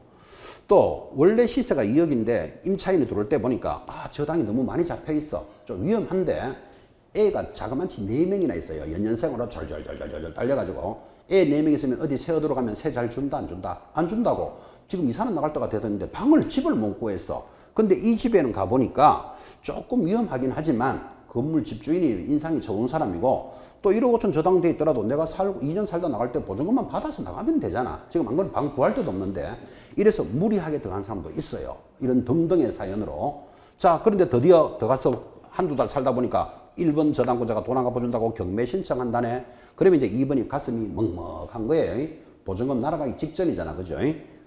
또 원래 시세가 2억인데 임차인이 들어올 때 보니까 저 당이 너무 많이 잡혀 있어, 좀 위험한데, 애가 자그만치 4명이나 있어요. 연년생으로 절절절절절 딸려가지고 애 4명 있으면 어디 세어 들어가면 세 잘 준다 안 준다? 안 준다고. 지금 이사는 나갈 때가 됐는데 집을 못 구했어. 근데 이 집에는 가보니까 조금 위험하긴 하지만 건물 집주인이 인상이 좋은 사람이고, 또 1억 5천 저당돼 있더라도 내가 2년 살다 나갈 때 보증금만 받아서 나가면 되잖아. 지금 안 그러면 방 구할 데도 없는데. 이래서 무리하게 들어간 사람도 있어요. 이런 등등의 사연으로. 자, 그런데 드디어 들어가서 한두 달 살다 보니까 1번 저당권자가 돈 안 갚아준다고 경매 신청한다네. 그러면 이제 2번이 가슴이 먹먹한 거예요. 보증금 날아가기 직전이잖아. 그죠?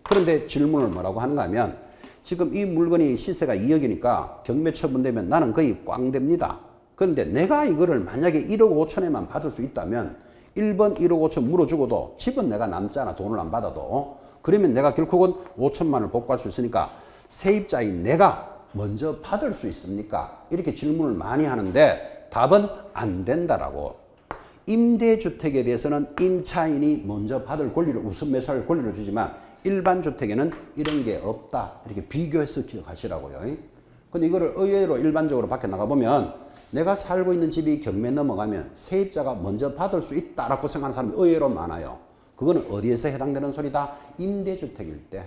그런데 질문을 뭐라고 하는가 하면, 지금 이 물건이 시세가 2억이니까 경매 처분되면 나는 거의 꽝 됩니다. 그런데 내가 이거를 만약에 1억 5천에만 받을 수 있다면 1번 1억 5천 물어주고도 집은 내가 남잖아. 돈을 안 받아도. 그러면 내가 결국은 5천만을 복구할 수 있으니까 세입자인 내가 먼저 받을 수 있습니까? 이렇게 질문을 많이 하는데 답은 안 된다라고. 임대주택에 대해서는 임차인이 먼저 받을 권리를, 우선 매수할 권리를 주지만 일반 주택에는 이런 게 없다. 이렇게 비교해서 기억하시라고요. 근데 이거를 의외로 일반적으로 밖에 나가보면 내가 살고 있는 집이 경매 넘어가면 세입자가 먼저 받을 수 있다라고 생각하는 사람이 의외로 많아요. 그거는 어디에서 해당되는 소리다? 임대주택일 때.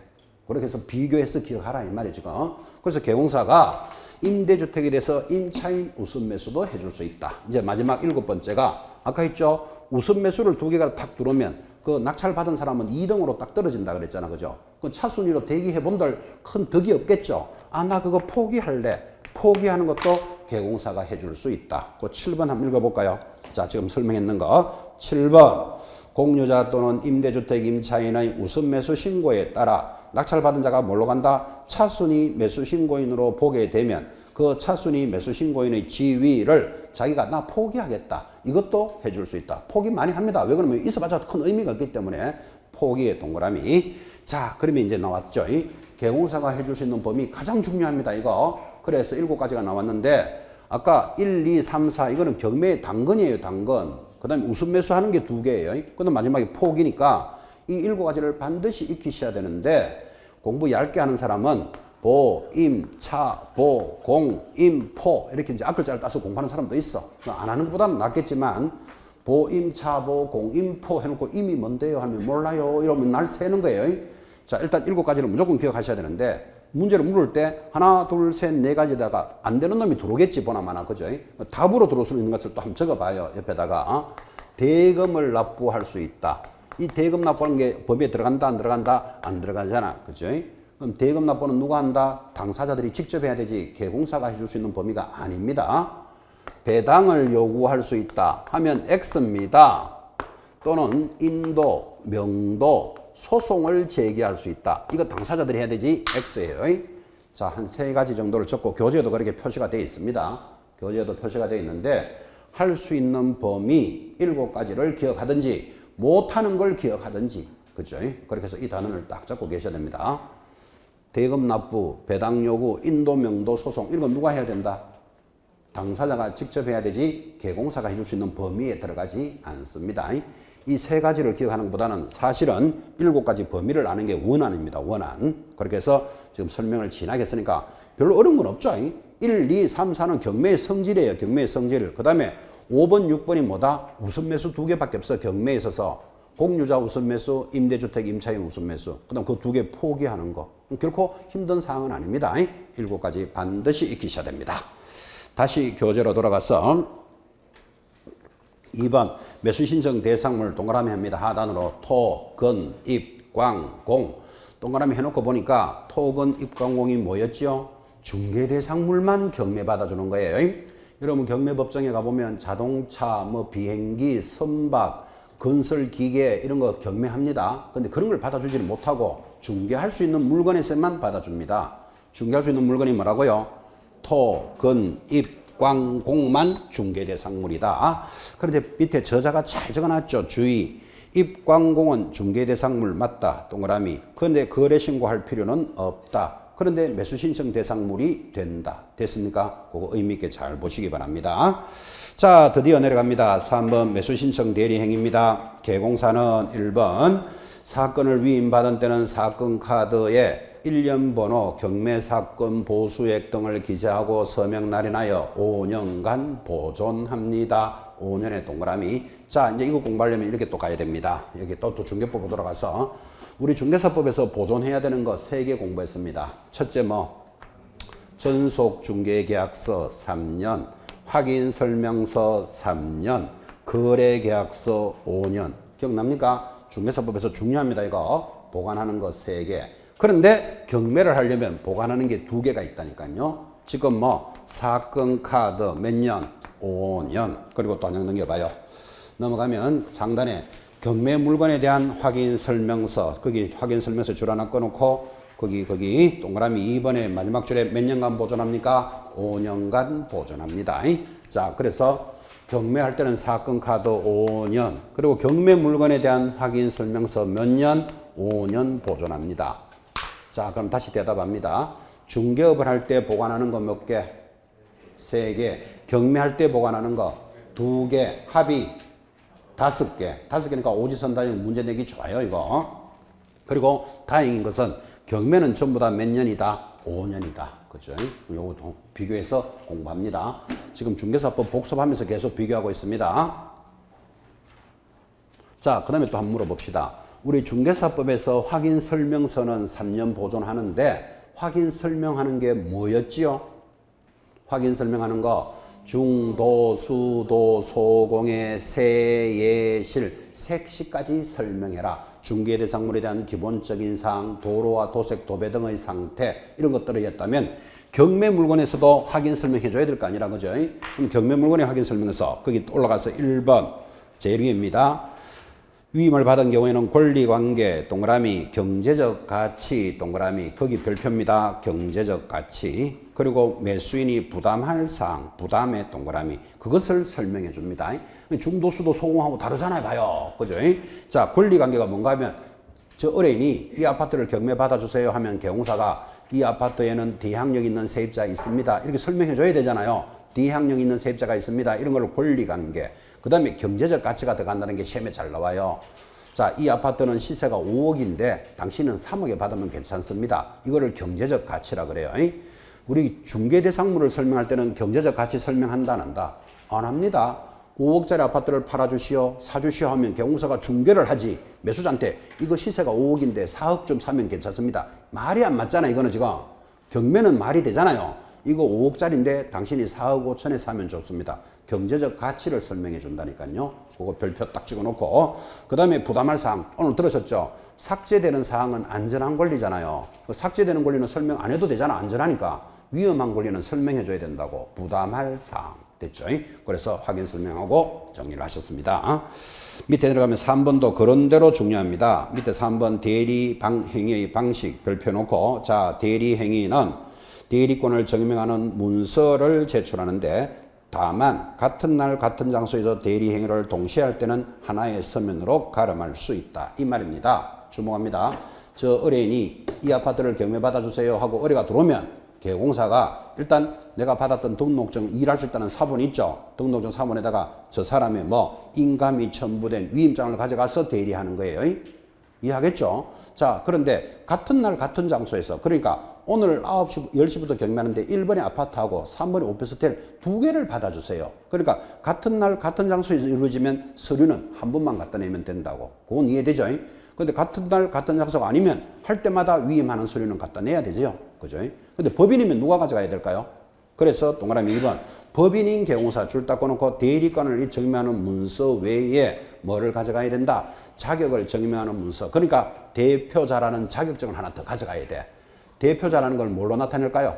그렇게 해서 비교해서 기억하라 이 말이죠. 그래서 개공사가 임대주택에 대해서 임차인 우선 매수도 해줄 수 있다. 이제 마지막 7번째가 아까 했죠. 우선 매수를 2개가 탁 들어오면 그 낙찰 받은 사람은 2등으로 딱 떨어진다 그랬잖아. 그죠? 그 차순위로 대기해 본들 큰 덕이 없겠죠. 나 그거 포기할래. 포기하는 것도 개공사가 해줄 수 있다. 그 7번 한번 읽어볼까요? 자, 지금 설명했는 거. 7번. 공유자 또는 임대주택 임차인의 우선 매수 신고에 따라 낙찰받은 자가 뭘로 간다? 차순위 매수 신고인으로 보게 되면 그 차순위 매수 신고인의 지위를 자기가 나 포기하겠다. 이것도 해줄 수 있다. 포기 많이 합니다. 왜 그러면 있어봤자 큰 의미가 없기 때문에 포기의 동그라미. 자, 그러면 이제 나왔죠. 개공사가 해줄 수 있는 범위 가장 중요합니다. 이거. 그래서 7가지가 나왔는데 아까 1, 2, 3, 4 이거는 경매의 당근이에요. 당근. 그 다음에 우선 매수하는 게 2개예요. 그 다음 마지막에 포기니까 이 7가지를 반드시 익히셔야 되는데, 공부 얇게 하는 사람은 보, 임, 차, 보, 공, 임, 포 이렇게 이제 앞글자를 따서 공부하는 사람도 있어. 안 하는 것보다는 낫겠지만 보, 임, 차, 보, 공, 임, 포 해놓고 임이 뭔데요 하면 몰라요 이러면 날 새는 거예요. 자, 일단 7가지를 무조건 기억하셔야 되는데, 문제를 물을 때 하나, 둘, 셋, 4가지다가 안 되는 놈이 들어오겠지 보나마나. 그죠? 답으로 들어올 수 있는 것을 또 한번 적어봐요. 옆에다가 대금을 납부할 수 있다. 이 대금 납부하는 게 범위에 들어간다 안 들어간다? 안 들어가잖아. 그죠? 그럼 대금 납부는 누가 한다? 당사자들이 직접 해야 되지 개공사가 해줄 수 있는 범위가 아닙니다. 배당을 요구할 수 있다 하면 X입니다. 또는 인도, 명도, 소송을 제기할 수 있다. 이거 당사자들이 해야 되지 X예요. 자, 한 3가지 정도를 적고 교재에도 그렇게 표시가 되어 있습니다. 교재에도 표시가 되어 있는데 할 수 있는 범위 7가지를 기억하든지 못하는 걸 기억하든지. 그죠? 그렇게 해서 이 단어를 딱 잡고 계셔야 됩니다. 대금 납부, 배당 요구, 인도, 명도, 소송 이런 건 누가 해야 된다? 당사자가 직접 해야 되지 개공사가 해줄 수 있는 범위에 들어가지 않습니다. 이 3가지를 기억하는 것보다는 사실은 7가지 범위를 아는 게 원안입니다. 원안. 그렇게 해서 지금 설명을 진하게 했으니까 별로 어려운 건 없죠. 1, 2, 3, 4는 경매의 성질이에요. 경매의 성질. 그 다음에 5번, 6번이 뭐다? 우선 매수 2개밖에 없어. 경매에 있어서 공유자 우선 매수, 임대주택 임차인 우선 매수. 그 다음 그 2개 포기하는 거. 결코 힘든 사항은 아닙니다. 7가지 반드시 익히셔야 됩니다. 다시 교재로 돌아가서 2번 매수 신청 대상물 동그라미 합니다. 하단으로 토, 건, 입, 광, 공. 동그라미 해놓고 보니까 토, 건, 입, 광, 공이 뭐였죠? 중개 대상물만 경매 받아주는 거예요. 여러분 경매 법정에 가보면 자동차, 비행기, 선박, 건설 기계 이런 거 경매합니다. 근데 그런 걸 받아주지는 못하고 중개할 수 있는 물건에서만 받아줍니다. 중개할 수 있는 물건이 뭐라고요? 토, 건, 입, 광, 공만 중개 대상물이다. 그런데 밑에 저자가 잘 적어놨죠. 주의. 입, 광, 공은 중개 대상물 맞다. 동그라미. 그런데 거래 신고할 필요는 없다. 그런데 매수 신청 대상물이 된다. 됐습니까? 그거 의미 있게 잘 보시기 바랍니다. 자, 드디어 내려갑니다. 3번 매수 신청 대리 행위입니다. 개공사는 1번 사건을 위임받은 때는 사건 카드에 일련 번호, 경매 사건 보수액 등을 기재하고 서명 날인하여 5년간 보존합니다. 5년의 동그라미. 자, 이제 이거 공부하려면 이렇게 또 가야 됩니다. 여기 또 중개법으로 돌아가서 우리 중개사법에서 보존해야 되는 거 3개 공부했습니다. 첫째 전속 중개계약서 3년, 확인설명서 3년, 거래계약서 5년. 기억납니까? 중개사법에서 중요합니다. 이거 보관하는 거 3개. 그런데 경매를 하려면 보관하는 게 2개가 있다니까요. 지금 사건 카드 몇 년? 5년. 그리고 또 한장 넘겨봐요. 넘어가면 상단에 경매 물건에 대한 확인 설명서, 거기 확인 설명서 줄 하나 꺼놓고 거기 동그라미 2번에 마지막 줄에 몇 년간 보존합니까? 5년간 보존합니다. 자, 그래서 경매할 때는 사건 카드 5년, 그리고 경매 물건에 대한 확인 설명서 몇 년? 5년 보존합니다. 자, 그럼 다시 대답합니다. 중개업을 할 때 보관하는 거 몇 개? 3개. 경매할 때 보관하는 거 2개. 합의 5개. 5개니까 오지선다형 문제 내기 좋아요, 이거. 그리고 다행인 것은 경매는 전부 다 몇 년이다? 5년이다. 그죠? 요거 비교해서 공부합니다. 지금 중개사법 복습하면서 계속 비교하고 있습니다. 자, 그 다음에 또 한번 물어봅시다. 우리 중개사법에서 확인 설명서는 3년 보존하는데 확인 설명하는 게 뭐였지요? 확인 설명하는 거 중도, 수도, 소공의 세, 예, 실, 색시까지 설명해라. 중개 대상물에 대한 기본적인 사항, 도로와 도색, 도배 등의 상태 이런 것들을 했다면 경매 물건에서도 확인 설명해 줘야 될 거 아니라 그죠? 그럼 경매 물건의 확인 설명서 거기 올라가서 1번 제일 위입니다. 위임을 받은 경우에는 권리관계 동그라미 경제적 가치 동그라미 거기 별표입니다. 경제적 가치 그리고 매수인이 부담할 사항 부담의 동그라미 그것을 설명해 줍니다. 중도수도 소공하고 다르잖아요. 봐요. 그죠? 자, 권리관계가 뭔가 하면 저 의뢰인이 이 아파트를 경매 받아주세요 하면 개공사가 이 아파트에는 D항력 있는 세입자 있습니다. 이렇게 설명해 줘야 되잖아요. D항력 있는 세입자가 있습니다. 이런 걸 권리관계. 그 다음에 경제적 가치가 들어간다는 게 시험에 잘 나와요. 자, 이 아파트는 시세가 5억인데 당신은 3억에 받으면 괜찮습니다. 이거를 경제적 가치라 그래요. 우리 중개대상물을 설명할 때는 경제적 가치 설명한다 안 한다? 안 합니다. 5억짜리 아파트를 팔아주시오, 사주시오 하면 개공사가 중개를 하지 매수자한테 이거 시세가 5억인데 4억 좀 사면 괜찮습니다. 말이 안 맞잖아. 이거는 지금 경매는 말이 되잖아요. 이거 5억짜리인데 당신이 4억 5천에 사면 좋습니다. 경제적 가치를 설명해 준다니까요. 그거 별표 딱 찍어놓고 그 다음에 부담할 사항 오늘 들으셨죠? 삭제되는 사항은 안전한 권리잖아요. 그 삭제되는 권리는 설명 안 해도 되잖아. 안전하니까. 위험한 권리는 설명해 줘야 된다고. 부담할 사항 됐죠? 그래서 확인 설명하고 정리를 하셨습니다. 밑에 내려가면 3번도 그런대로 중요합니다. 밑에 3번 대리 행위의 방식 별표 놓고 자 대리 행위는 대리권을 증명하는 문서를 제출하는데 다만 같은 날 같은 장소에서 대리 행위를 동시에 할 때는 하나의 서면으로 가름할 수 있다. 이 말입니다. 주목합니다. 저 의뢰인이 이 아파트를 경매 받아주세요 하고 의뢰가 들어오면 개공사가 일단 내가 받았던 등록증 일할 수 있다는 사본이 있죠. 등록증 사본에다가 저 사람의 인감이 첨부된 위임장을 가져가서 대리하는 거예요. 이해하겠죠? 자, 그런데 같은 날 같은 장소에서 그러니까 오늘 9시, 10시부터 경매하는데 1번에 아파트하고 3번에 오피스텔 2개를 받아주세요. 그러니까 같은 날 같은 장소에서 이루어지면 서류는 한 번만 갖다 내면 된다고. 그건 이해되죠? 근데 같은 날 같은 장소가 아니면 할 때마다 위임하는 서류는 갖다 내야 되죠. 그죠? 근데 법인이면 누가 가져가야 될까요? 그래서 동그라미 2번 법인인 개공사 줄 딱 꺼놓고 대리권을 증명하는 문서 외에 뭐를 가져가야 된다? 자격을 증명하는 문서. 그러니까 대표자라는 자격증을 하나 더 가져가야 돼. 대표자라는 걸 뭘로 나타낼까요?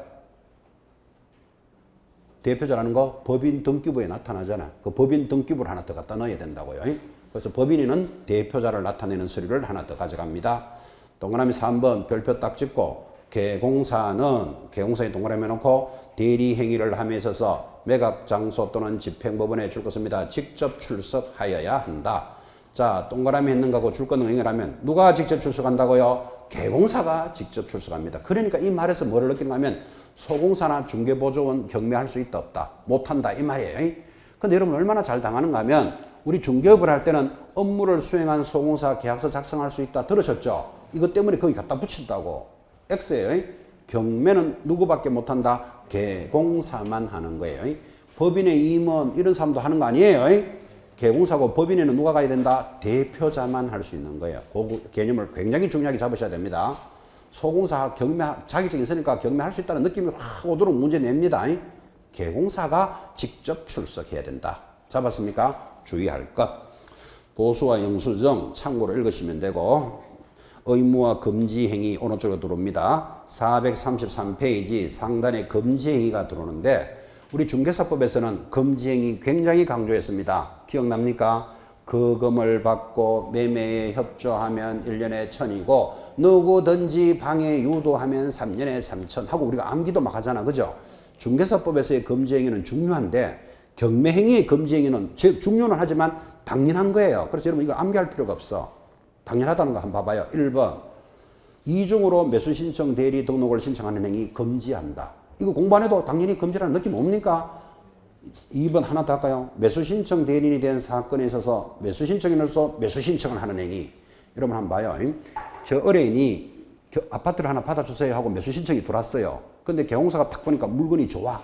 대표자라는 거 법인 등기부에 나타나잖아. 그 법인 등기부를 하나 더 갖다 넣어야 된다고요. 그래서 법인에는 대표자를 나타내는 서류를 하나 더 가져갑니다. 동그라미 3번 별표 딱 찍고 개공사에 동그라미 해놓고 대리 행위를 함에 있어서 매각 장소 또는 집행법원에 줄 것입니다. 직접 출석하여야 한다. 자, 동그라미 했는 거고 줄 거는 행위를 하면 누가 직접 출석한다고요? 개공사가 직접 출석합니다. 그러니까 이 말에서 뭐를 느끼는가 하면 소공사나 중개보조원 경매할 수 있다 없다? 못한다 이 말이에요. 근데 여러분 얼마나 잘 당하는가 하면 우리 중개업을 할 때는 업무를 수행한 소공사 계약서 작성할 수 있다 들으셨죠? 이것 때문에 거기 갖다 붙인다고. X예요. 경매는 누구밖에 못한다? 개공사만 하는 거예요. 법인의 임원 이런 사람도 하는 거 아니에요. 개공사고 법인에는 누가 가야 된다? 대표자만 할 수 있는 거예요. 그 개념을 굉장히 중요하게 잡으셔야 됩니다. 소공사 경매 자격증이 있으니까 경매할 수 있다는 느낌이 확 오도록 문제 냅니다. 개공사가 직접 출석해야 된다. 잡았습니까? 주의할 것. 보수와 영수증 참고로 읽으시면 되고 의무와 금지 행위 오른쪽으로 들어옵니다. 433페이지 상단에 금지 행위가 들어오는데 우리 중개사법에서는 금지 행위 굉장히 강조했습니다. 기억납니까? 거금을 받고 매매에 협조하면 1년에 1,000이고 누구든지 방해 유도하면 3년에 3,000 하고 우리가 암기도 막 하잖아. 그죠? 중개사법에서의 금지 행위는 중요한데 경매 행위의 금지 행위는 중요는 하지만 당연한 거예요. 그래서 여러분 이거 암기할 필요가 없어. 당연하다는 거 한번 봐봐요. 1번 이중으로 매수신청 대리 등록을 신청하는 행위 금지한다. 이거 공부 안 해도 당연히 금지라는 느낌 옵니까? 2번 하나 더 할까요? 매수신청 대리인이 된 사건에 있어서 매수신청인으로서 매수신청을 하는 행위. 여러분 한번 봐요. 저 의뢰인이 아파트를 하나 받아주세요 하고 매수신청이 들어왔어요. 근데 개공사가 딱 보니까 물건이 좋아.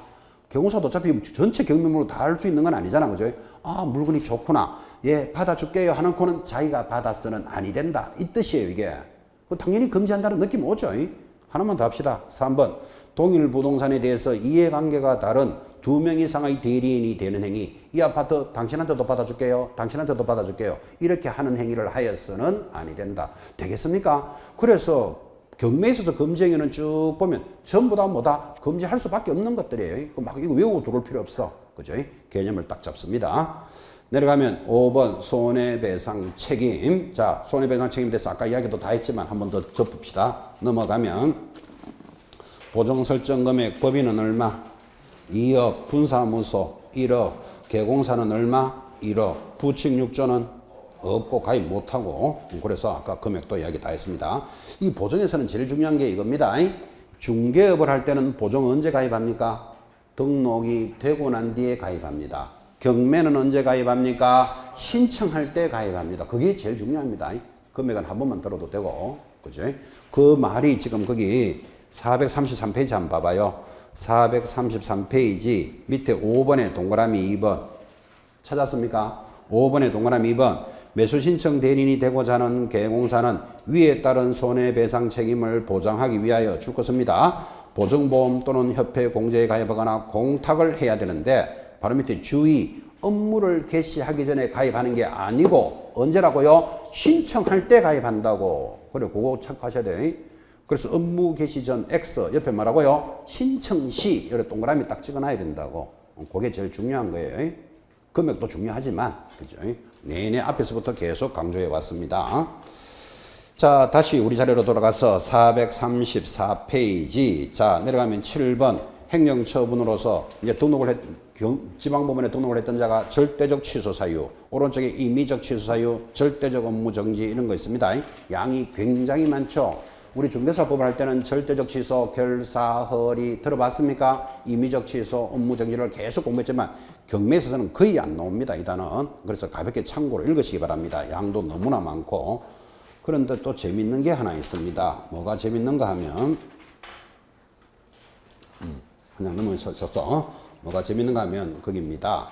개공사도 어차피 전체 경매물로 다 할 수 있는 건 아니잖아. 그죠? 아, 물건이 좋구나. 예, 받아줄게요 하는 코는 자기가 받았으는 아니 된다. 이 뜻이에요, 이게. 당연히 금지한다는 느낌 오죠? 하나만 더 합시다. 3번. 동일 부동산에 대해서 이해관계가 다른 2명 이상의 대리인이 되는 행위. 이 아파트 당신한테도 받아줄게요. 당신한테도 받아줄게요. 이렇게 하는 행위를 하여서는 아니 된다. 되겠습니까? 그래서 경매에 있어서 금지 행위는 쭉 보면 전부 다 뭐다? 금지할 수밖에 없는 것들이에요. 막 이거 외우고 들어올 필요 없어. 그죠? 개념을 딱 잡습니다. 내려가면 5번 손해배상 책임. 자, 손해배상 책임에 대해서 아까 이야기도 다 했지만 한 번 더 접읍시다. 넘어가면 보정 설정 금액 법인은 얼마? 2억, 분사무소 1억, 개공사는 얼마? 1억, 부칙 6조는 없고 가입 못하고. 그래서 아까 금액도 이야기 다 했습니다. 이 보정에서는 제일 중요한 게 이겁니다. 중개업을 할 때는 보정 언제 가입합니까? 등록이 되고 난 뒤에 가입합니다. 경매는 언제 가입합니까? 신청할 때 가입합니다. 그게 제일 중요합니다. 금액은 한 번만 들어도 되고. 그죠? 그 말이 지금 거기 433페이지 한번 봐봐요. 433페이지 밑에 5번에 동그라미 2번 찾았습니까? 5번에 동그라미 2번 매수신청 대리인이 되고자 하는 개공사는 위에 따른 손해배상 책임을 보장하기 위하여 줄 것입니다. 보증보험 또는 협회 공제에 가입하거나 공탁을 해야 되는데 바로 밑에 주의 업무를 개시하기 전에 가입하는 게 아니고 언제라고요? 신청할 때 가입한다고. 그래 그거 체크하셔야 돼요. 그래서 업무 개시 전 X 옆에 말하고요. 신청 시 이렇게 동그라미 딱 찍어놔야 된다고. 그게 제일 중요한 거예요. 금액도 중요하지만 그죠? 내내 앞에서부터 계속 강조해 왔습니다. 자, 다시 우리 자료로 돌아가서 434페이지. 자, 내려가면 7번 행정처분으로서 이제 지방법원에 등록을 했던 자가 절대적 취소 사유, 오른쪽에 임의적 취소 사유, 절대적 업무 정지 이런 거 있습니다. 양이 굉장히 많죠. 우리 중개사법을 할 때는 절대적 취소, 결사, 허리 들어봤습니까? 임의적 취소, 업무 정지를 계속 공부했지만 경매에서는 거의 안 나옵니다. 이 단어는. 그래서 가볍게 참고로 읽으시기 바랍니다. 양도 너무나 많고. 그런데 또 재밌는 게 하나 있습니다. 뭐가 재밌는가 하면 그냥 넘어졌어. 뭐가 재밌는가 하면 거기입니다.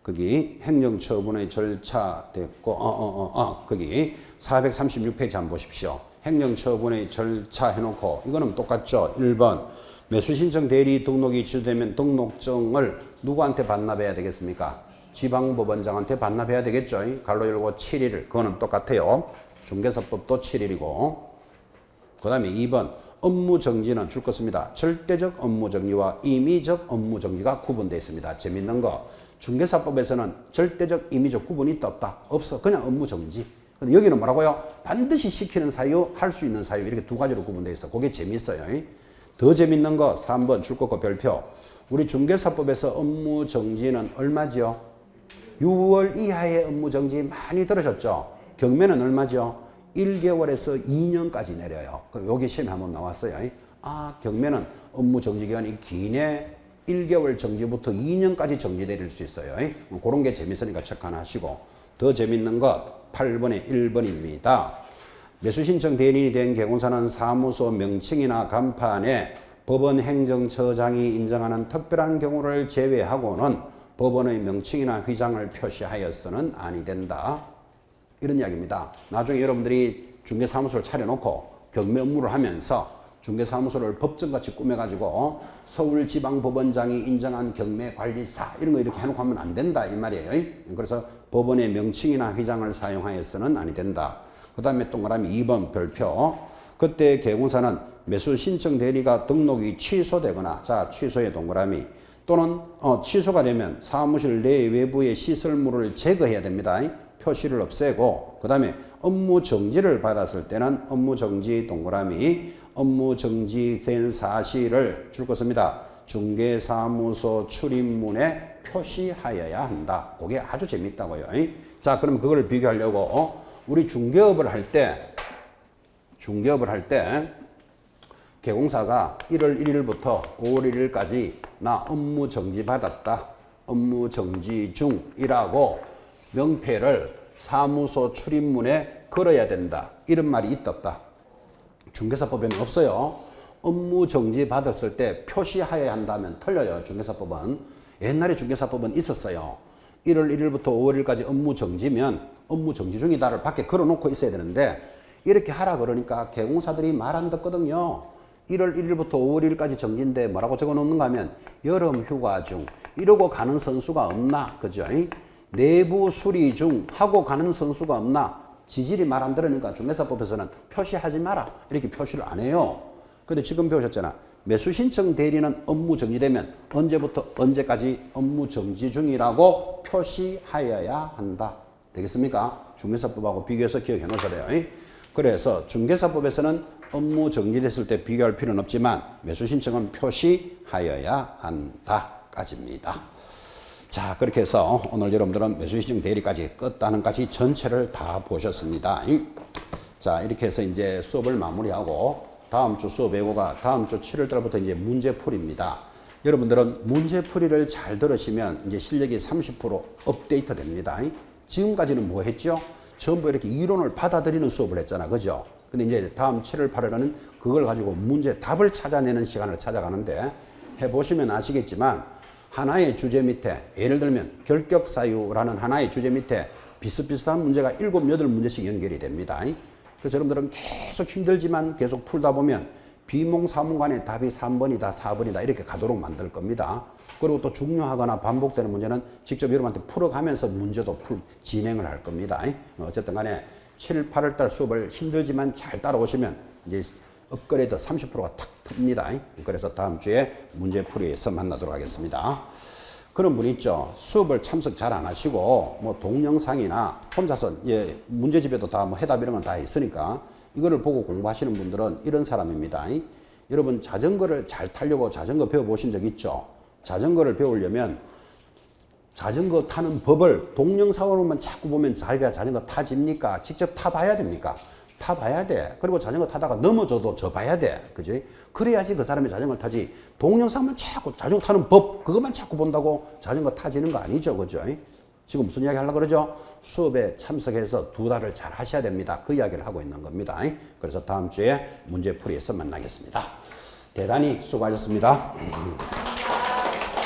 거기 행정처분의 절차 됐고 거기 436페이지 한번 보십시오. 행정처분의 절차 해놓고 이거는 똑같죠. 1번 매수신청 대리 등록이 취소되면 등록증을 누구한테 반납해야 되겠습니까? 지방법원장한테 반납해야 되겠죠. 갈로 열고 7일 그거는 똑같아요. 중개사법도 7일이고 그 다음에 2번 업무정지는 줄 것입니다. 절대적 업무정지와 임의적 업무정지가 구분되어 있습니다. 재밌는 거 중개사법에서는 절대적 임의적 구분이 있다 없다? 없어. 그냥 업무 정지. 근데 여기는 뭐라고요? 반드시 시키는 사유, 할 수 있는 사유 이렇게 두 가지로 구분되어 있어. 그게 재밌어요. 더 재밌는 거 3번 줄것과 별표. 우리 중개사법에서 업무 정지는 얼마지요? 6월 이하의 업무 정지 많이 들으셨죠? 경매는 얼마죠? 1개월에서 2년까지 내려요. 여기 시험에 한번 나왔어요. 아, 경매는 업무 정지 기간이 기내 1개월 정지부터 2년까지 정지 내릴 수 있어요. 그런 게 재밌으니까 체크 하나 하시고. 더 재밌는 것 8번에 1번입니다. 매수신청 대리인이 된 개공사는 사무소 명칭이나 간판에 법원 행정처장이 인정하는 특별한 경우를 제외하고는 법원의 명칭이나 휘장을 표시하여서는 아니 된다. 이런 이야기입니다. 나중에 여러분들이 중개사무소를 차려놓고 경매 업무를 하면서 중개사무소를 법정같이 꾸며가지고 서울지방법원장이 인정한 경매관리사 이런 거 이렇게 해놓고 하면 안 된다 이 말이에요. 그래서 법원의 명칭이나 휘장을 사용하여서는 아니 된다. 그 다음에 동그라미 2번 별표. 그때 개공사는 매수 신청 대리가 등록이 취소되거나, 자 취소의 동그라미, 또는 취소가 되면 사무실 내 외부의 시설물을 제거해야 됩니다. 표시를 없애고, 그 다음에 업무 정지를 받았을 때는 업무 정지 동그라미, 업무 정지된 사실을 줄 것입니다. 중개사무소 출입문에 표시하여야 한다. 그게 아주 재밌다고요. 자, 그럼 그걸 비교하려고 우리 중개업을 할 때 개공사가 1월 1일부터 5월 1일까지 나 업무 정지 받았다. 업무 정지 중이라고 명패를 사무소 출입문에 걸어야 된다. 이런 말이 있다 없다? 중개사법에는 없어요. 업무 정지 받았을 때 표시하여야 한다면 틀려요. 중개사법은. 옛날에 중개사법은 있었어요. 1월 1일부터 5월 1일까지 업무 정지면 업무 정지 중이다를 밖에 걸어놓고 있어야 되는데 이렇게 하라 그러니까 개공사들이 말 안 듣거든요. 1월 1일부터 5월 1일까지 정지인데 뭐라고 적어놓는가 하면 여름 휴가 중 이러고 가는 선수가 없나? 그죠? 내부 수리 중 하고 가는 선수가 없나? 지질이 말 안 들으니까 중개사법에서는 표시하지 마라. 이렇게 표시를 안 해요. 근데 지금 배우셨잖아. 매수 신청 대리는 업무 정지되면 언제부터 언제까지 업무 정지 중이라고 표시하여야 한다. 되겠습니까? 중개사법하고 비교해서 기억해 놓으셔야 돼요. 그래서 중개사법에서는 업무 정지됐을 때 비교할 필요는 없지만 매수 신청은 표시하여야 한다까지입니다. 자, 그렇게 해서 오늘 여러분들은 매수 신청 대리까지 끝단원까지 전체를 다 보셨습니다. 자, 이렇게 해서 이제 수업을 마무리하고 다음 주 수업 예고가 다음 주 7월 달부터 이제 문제풀이입니다. 여러분들은 문제풀이를 잘 들으시면 이제 실력이 30% 업데이트 됩니다. 지금까지는 뭐 했죠? 전부 이렇게 이론을 받아들이는 수업을 했잖아. 그죠? 근데 이제 다음 7월 8월에는 그걸 가지고 문제 답을 찾아내는 시간을 찾아가는데 해보시면 아시겠지만 하나의 주제 밑에 예를 들면 결격사유라는 하나의 주제 밑에 비슷비슷한 문제가 7, 8문제씩 연결이 됩니다. 그래서 여러분들은 계속 힘들지만 계속 풀다 보면 비몽사몽간에 답이 3번이다 4번이다 이렇게 가도록 만들 겁니다. 그리고 또 중요하거나 반복되는 문제는 직접 여러분한테 풀어가면서 문제도 진행을 할 겁니다. 어쨌든 간에 7, 8월 달 수업을 힘들지만 잘 따라오시면 이제 업그레이드 30%가 탁 틉니다. 그래서 다음 주에 문제풀이에서 만나도록 하겠습니다. 그런 분 있죠. 수업을 참석 잘 안 하시고 뭐 동영상이나 혼자서 문제집에도 다 뭐 해답 이런 건 다 있으니까 이거를 보고 공부하시는 분들은 이런 사람입니다. 여러분 자전거를 잘 타려고 자전거 배워보신 적 있죠? 자전거를 배우려면 자전거 타는 법을 동영상으로만 자꾸 보면 자기가 자전거 타집니까? 직접 타봐야 됩니까? 타봐야 돼. 그리고 자전거 타다가 넘어져도 져봐야 돼. 그지? 그래야지 그 사람이 자전거 타지. 동영상만 자꾸 자전거 타는 법 그것만 자꾸 본다고 자전거 타지는 거 아니죠. 그죠? 지금 무슨 이야기 하려고 그러죠? 수업에 참석해서 2달을 잘 하셔야 됩니다. 그 이야기를 하고 있는 겁니다. 그래서 다음 주에 문제풀이에서 만나겠습니다. 대단히 수고하셨습니다.